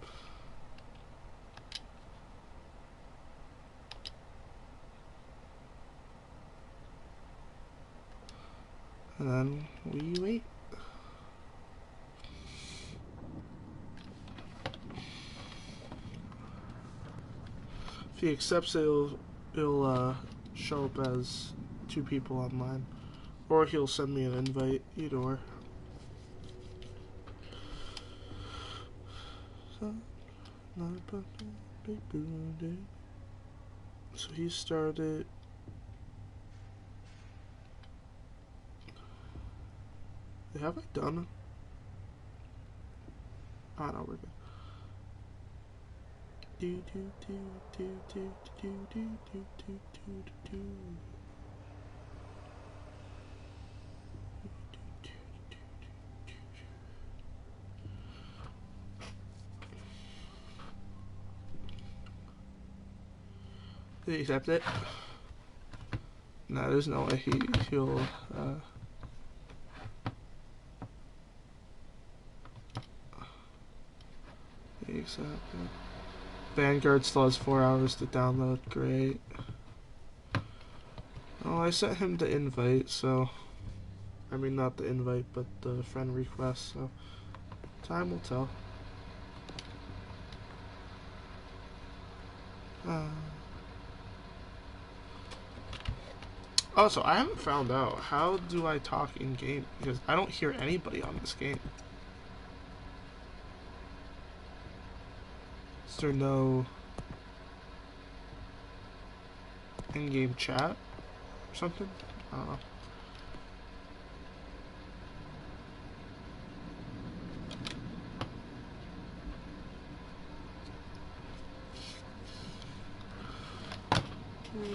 And then we wait. If he accepts it, it'll show up as 2 people online. Or he'll send me an invite, either or. So he started. Have I done? Ah, no, we're good. Do do do do do do do do do do do. Did he accept it? No, there's no way he'll accept it. Vanguard still has 4 hours to download. Great. Oh, I sent him the invite, so I mean not the invite, but the friend request. So time will tell. Also, I haven't found out, how do I talk in game? Because I don't hear anybody on this game. Is there no in-game chat or something? I don't know.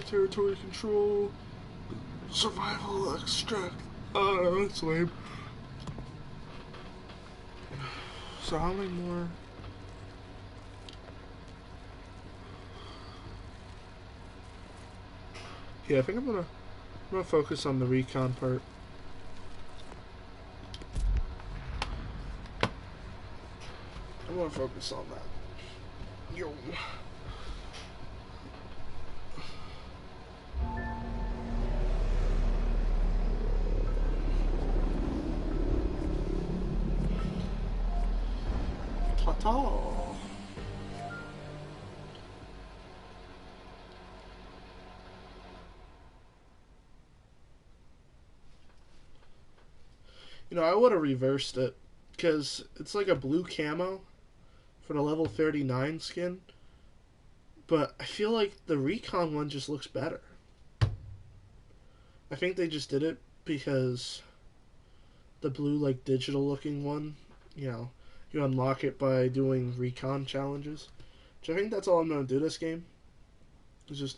Territory control, survival extract. That's lame. So how many more? Yeah, I think I'm gonna focus on the recon part. I want to focus on that. Yo. Plateau. You know, I would have reversed it, because it's like a blue camo for the level 39 skin, but I feel like the recon one just looks better. I think they just did it because the blue, like, digital looking one, you know, you unlock it by doing recon challenges, which I think that's all I'm going to do this game, is just,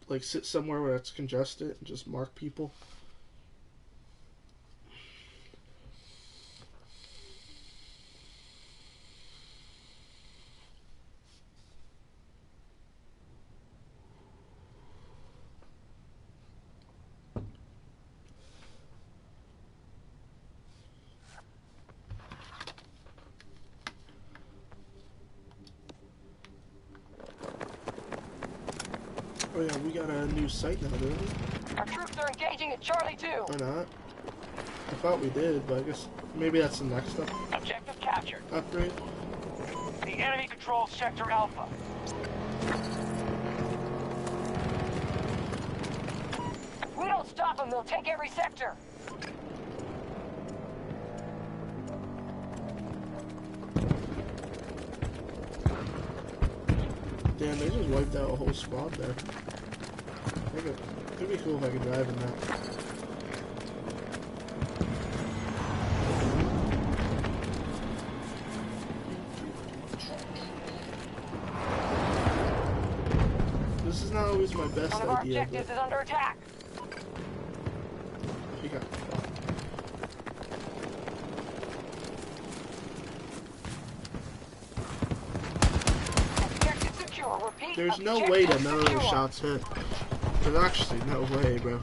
like, sit somewhere where it's congested and just mark people. Oh yeah, we got a new site now, don't we? Our troops are engaging at Charlie 2. Or not? I thought we did, but I guess maybe that's the next Objective captured. upgrade. The enemy controls Sector Alpha. We don't stop them, they'll take every sector. Damn, they just wiped out a whole squad there. It'd be cool if I could drive in that. This is not always my best One of our idea, objectives but is under attack. you got Objective secure. Repeat. There's no way that none of those secure. shots hit. There's actually no way, bro.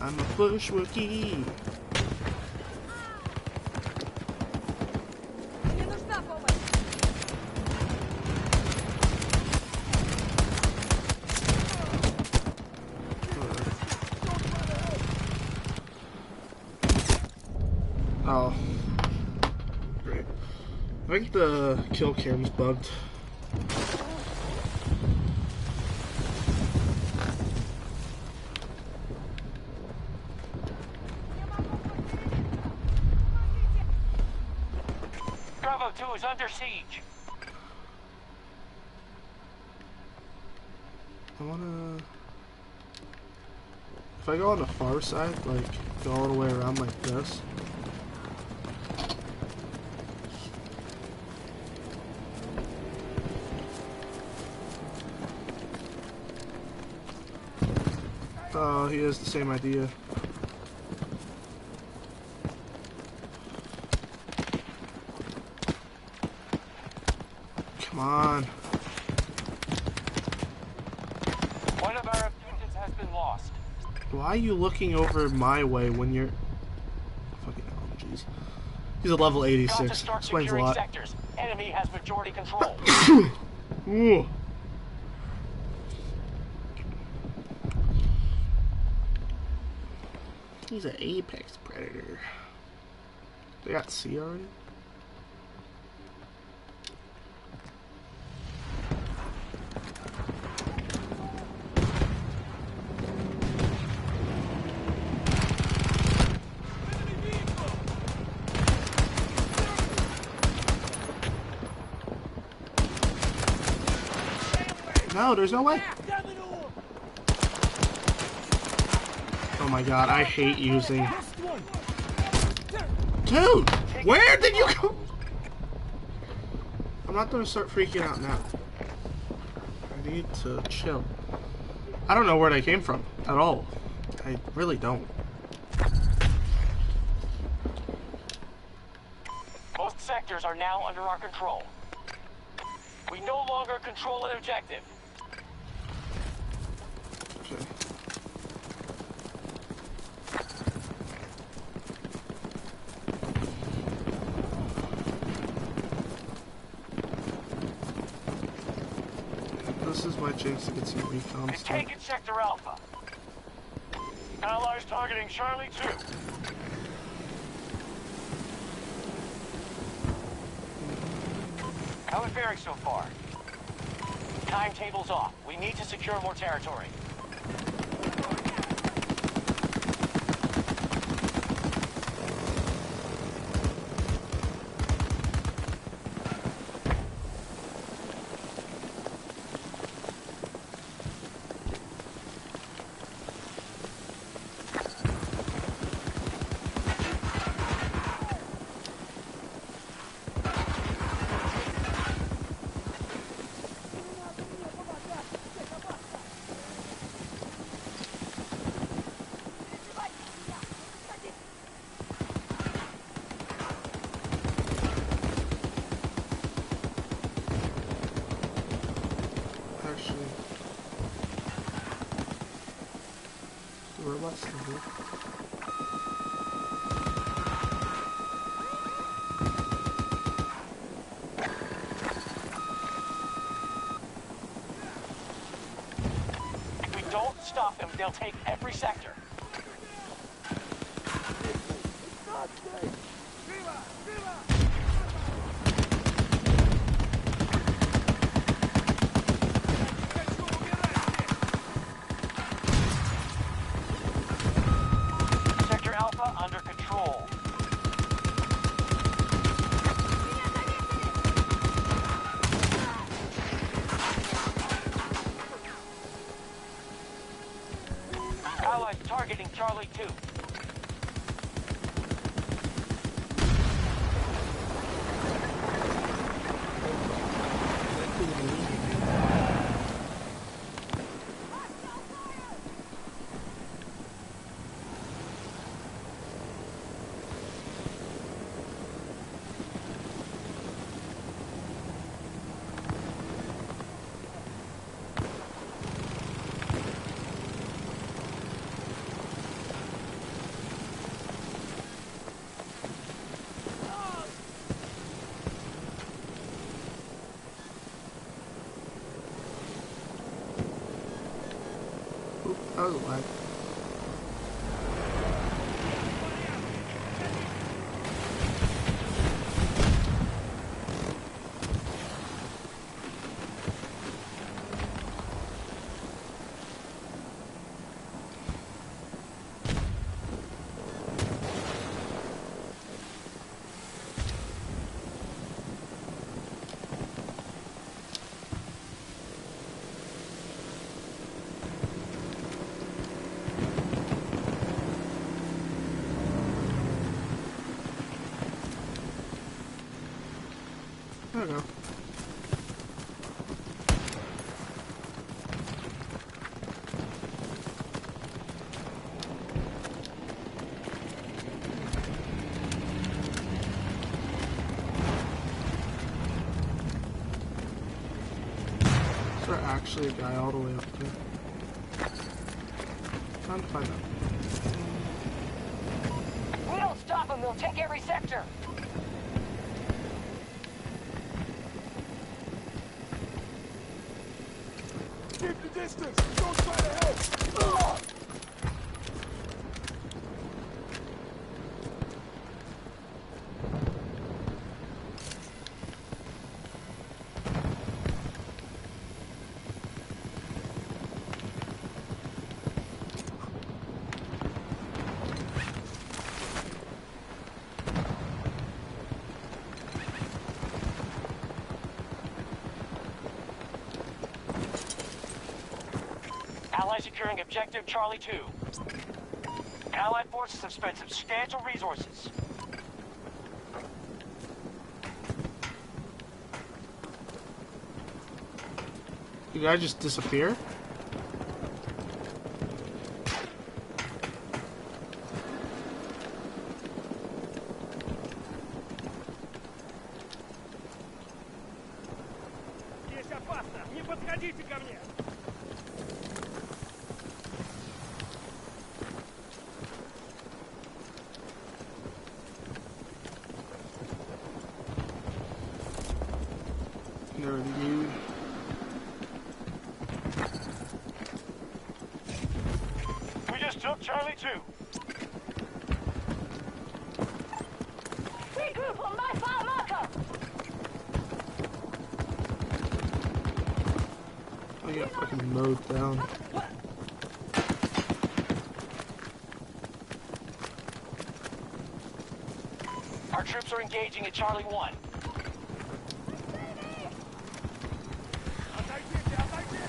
I'm a bushwookie. Oh. Great. I think the kill cam's bugged. Bravo 2 is under siege. I wanna... If I go on the far side, like, go all the way around like this. Oh, he has the same idea. Come on. One of our objectives has been lost. Why are you looking over my way when you're... Fucking hell, jeez. He's a level Got to 86. start Explains a securing lot. sectors. Enemy has majority control. Ooh. He's an apex predator. They got C already? No, there's no way. Oh my god, I hate using... Dude, where did you go? I'm not gonna start freaking out now. I need to chill. I don't know where they came from at all. I really don't. Most sectors are now under our control. We no longer control an objective. Okay. This is my chance to get some recon They've stuff. taken Sector Alpha. Allies targeting Charlie 2. How are we faring so far? Timetable's off. We need to secure more territory. Actually, we're less than good. If we don't stop them, they'll take every sector. 2. That was a lag. I don't know. Is there actually a guy all the way up there? Trying to find out. We don't stop them, they'll take every sector. Keep the distance! Don't try to help! Allies securing objective Charlie 2. Allied forces have spent substantial resources. Did I just disappear? Здесь опасно! Не подходите ко мне! Never knew. We just took Charlie 2. Regroup on my fire marker! I got fucking mowed down. Our troops are engaging at Charlie 1. Отойдите! Отойдите!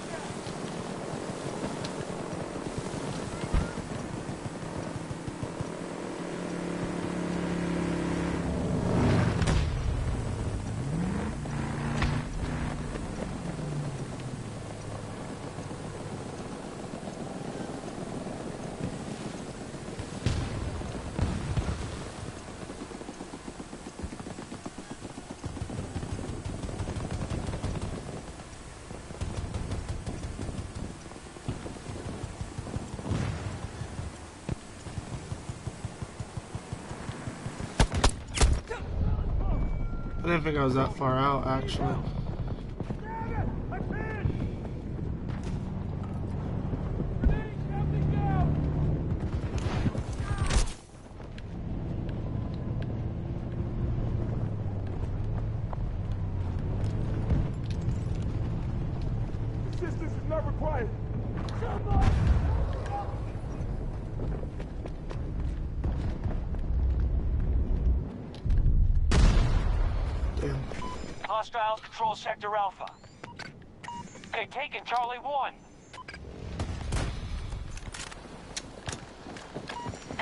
I didn't think I was that far out, actually. Assistance is not required! Damn. Hostiles control Sector Alpha. They've taken Charlie 1.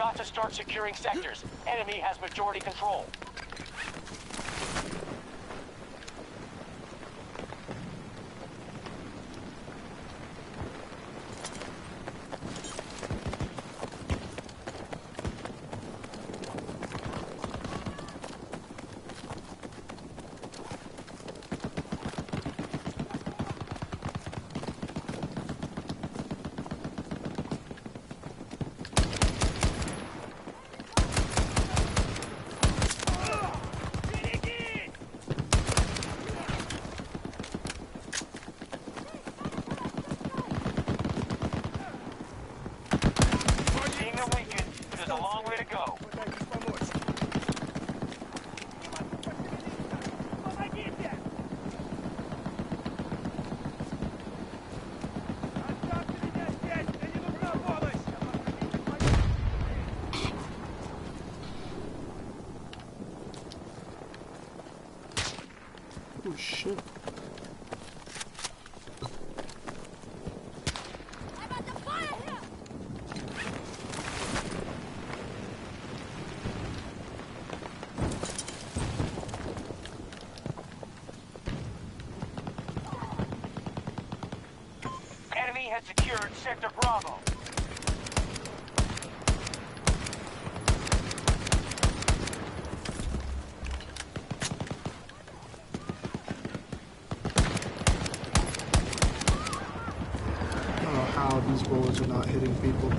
got to start securing sectors. Enemy has majority control. Oh shit. Enemy has secured Sector Bravo. These bullets are not hitting people.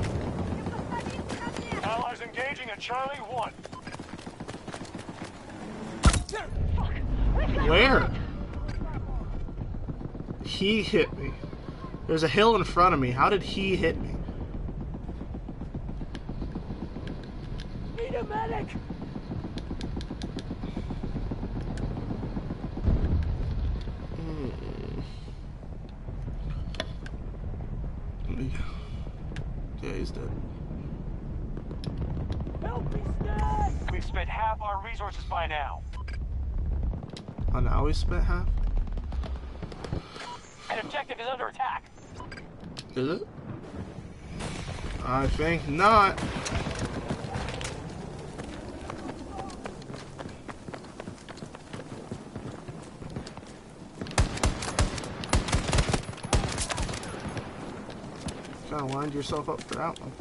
Allies engaging at Charlie 1. Where? He hit me. There's a hill in front of me. How did he hit me? Need a medic! Yeah, he's dead. Help me, Stan! We've spent half our resources by now. Oh, now we spent half? An objective is under attack. Is it? I think not. Kind of lined yourself up for that one.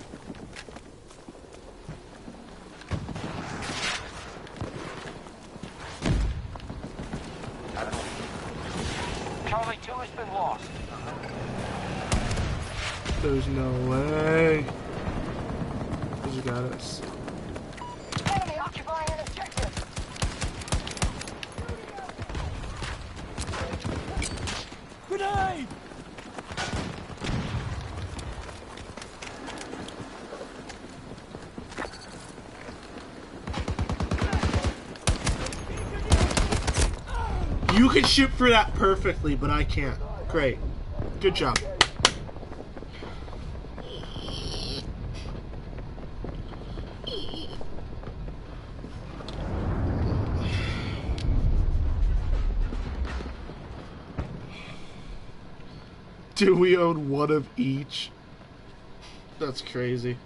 Charlie 2 has been lost. There's no way. Who's got us? Enemy occupying an objective. Grenade! You can shoot for that perfectly, but I can't. Great. Good job. Do we own one of each? That's crazy.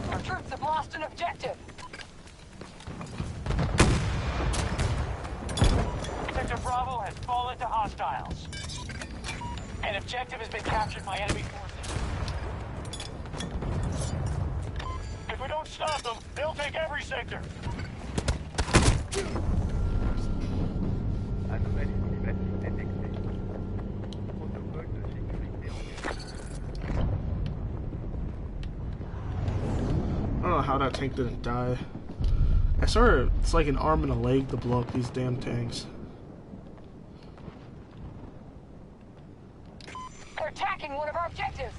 Our troops have lost an objective. Sector Bravo has fallen to hostiles. An objective has been captured by enemy forces. If we don't stop them, they'll take every sector. I don't know how that tank didn't die. I swear it's like an arm and a leg to blow up these damn tanks. They're attacking one of our objectives.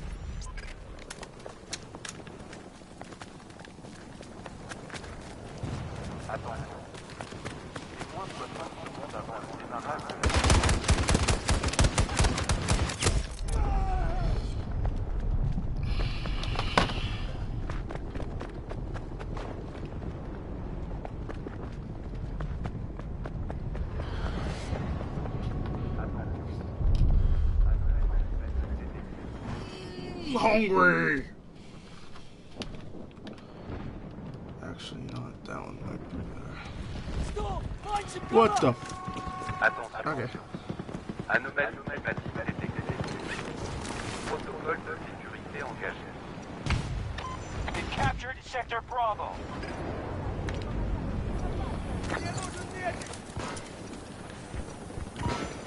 I'm hungry. Actually, you know what? That one might be better. Stop! Find some cover! What the? Attention. Okay. Anomalie climatique détectée. Protocole de sécurité engagé. We've captured Sector Bravo.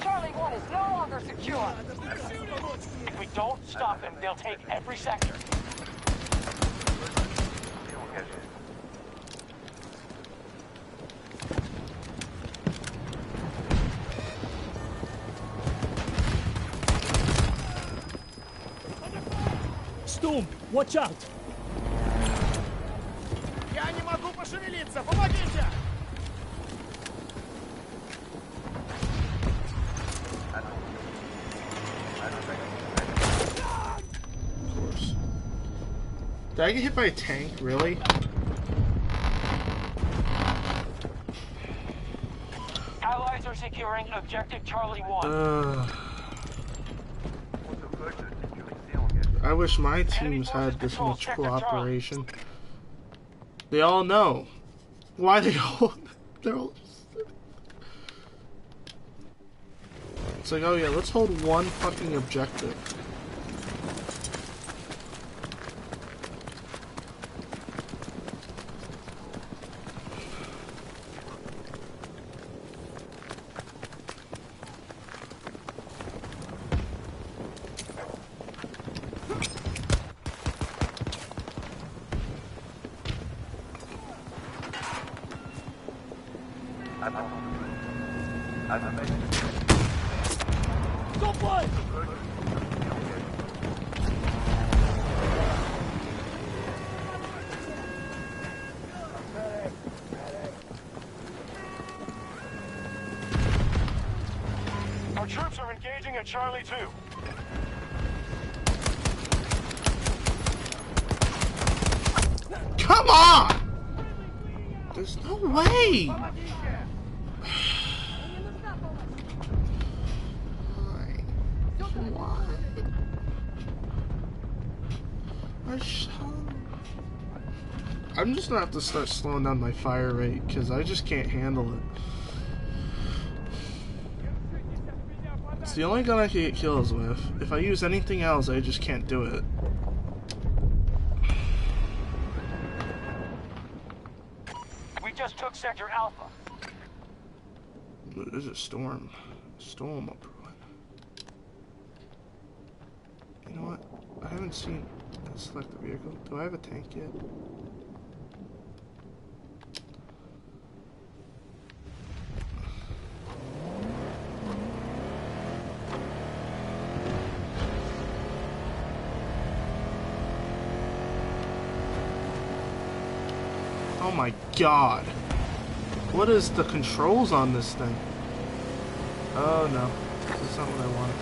Charlie 1 is no longer secure. If we don't stop them, they'll take every sector. Engagé. Storm, watch out! Я не могу пошевелиться! Помогите! Of course. Did I get hit by a tank? Really? Allies are securing Objective Charlie 1. Protocole de sécurité engagé. I wish my teams had this much cooperation. They all know. Why they all... They're all... It's like, oh yeah, let's hold one fucking objective. Anomalie. Stop one! Our troops are engaging at Charlie 2. Come on! There's no way! Why? I'm just gonna have to start slowing down my fire rate because I just can't handle it. It's the only gun I can get kills with. If I use anything else, I just can't do it. We just took Sector Alpha. There's a storm. Storm up. You know what? I haven't seen. Select the vehicle. Do I have a tank yet? Oh my god. What is the controls on this thing? Oh no. This is not what I wanted.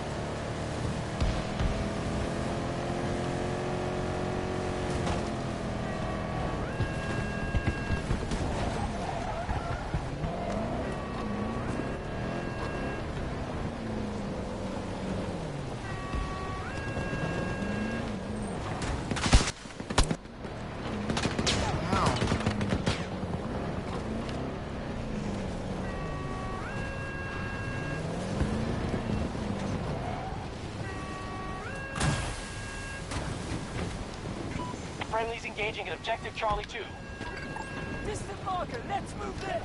Friendly's engaging at Objective Charlie 2. Distant marker, let's move there!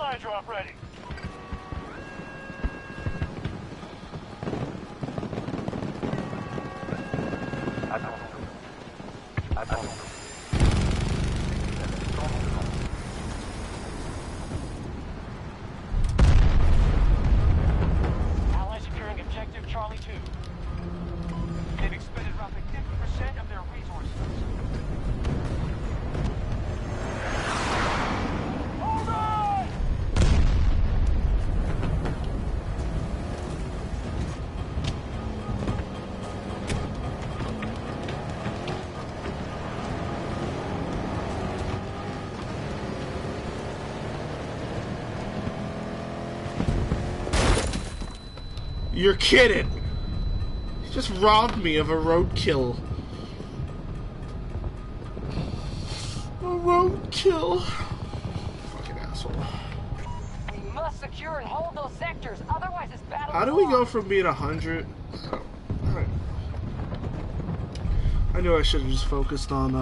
supply drop ready. Attention. Allies securing objective Charlie 2. They've expended roughly 50% of their resources. Hold on! You're kidding! You just robbed me of a roadkill. A roadkill. Fucking asshole. We must secure and hold those sectors, otherwise this battle. How do we go from being 100? I knew I should have just focused on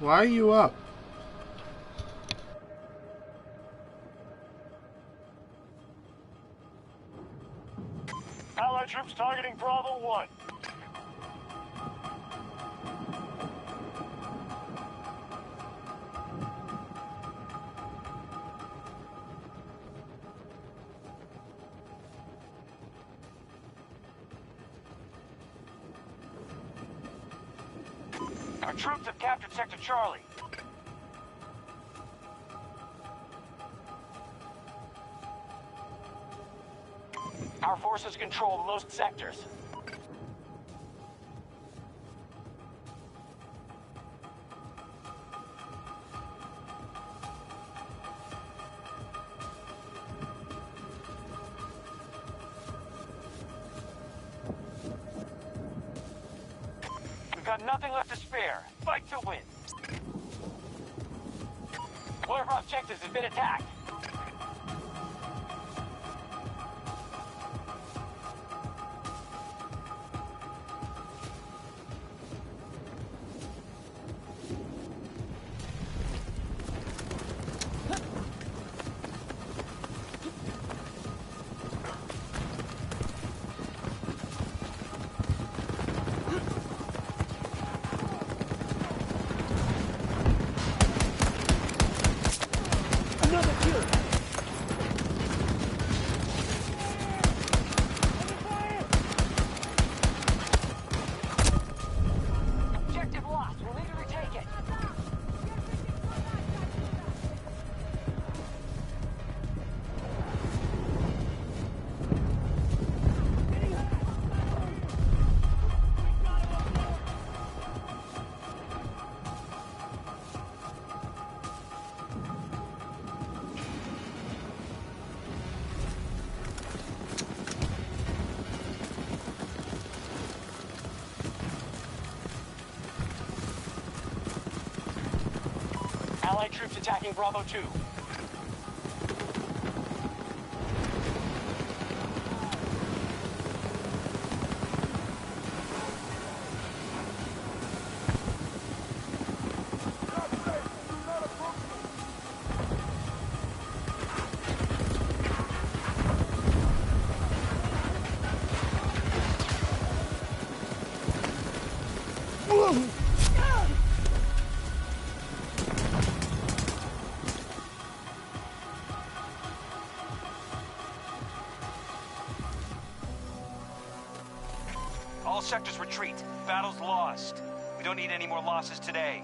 Why are you up? Allied troops targeting Bravo 1. Our troops have captured Sector Charlie. Our forces control most sectors. We've got nothing left to spare. Fight to win. One of our objectives has been attacked. Allied troops attacking Bravo 2. All sectors retreat. Battle's lost. We don't need any more losses today.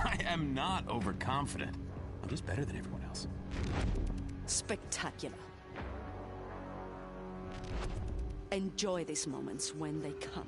I am not overconfident. I'm just better than everyone else. Spectacular. Enjoy these moments when they come.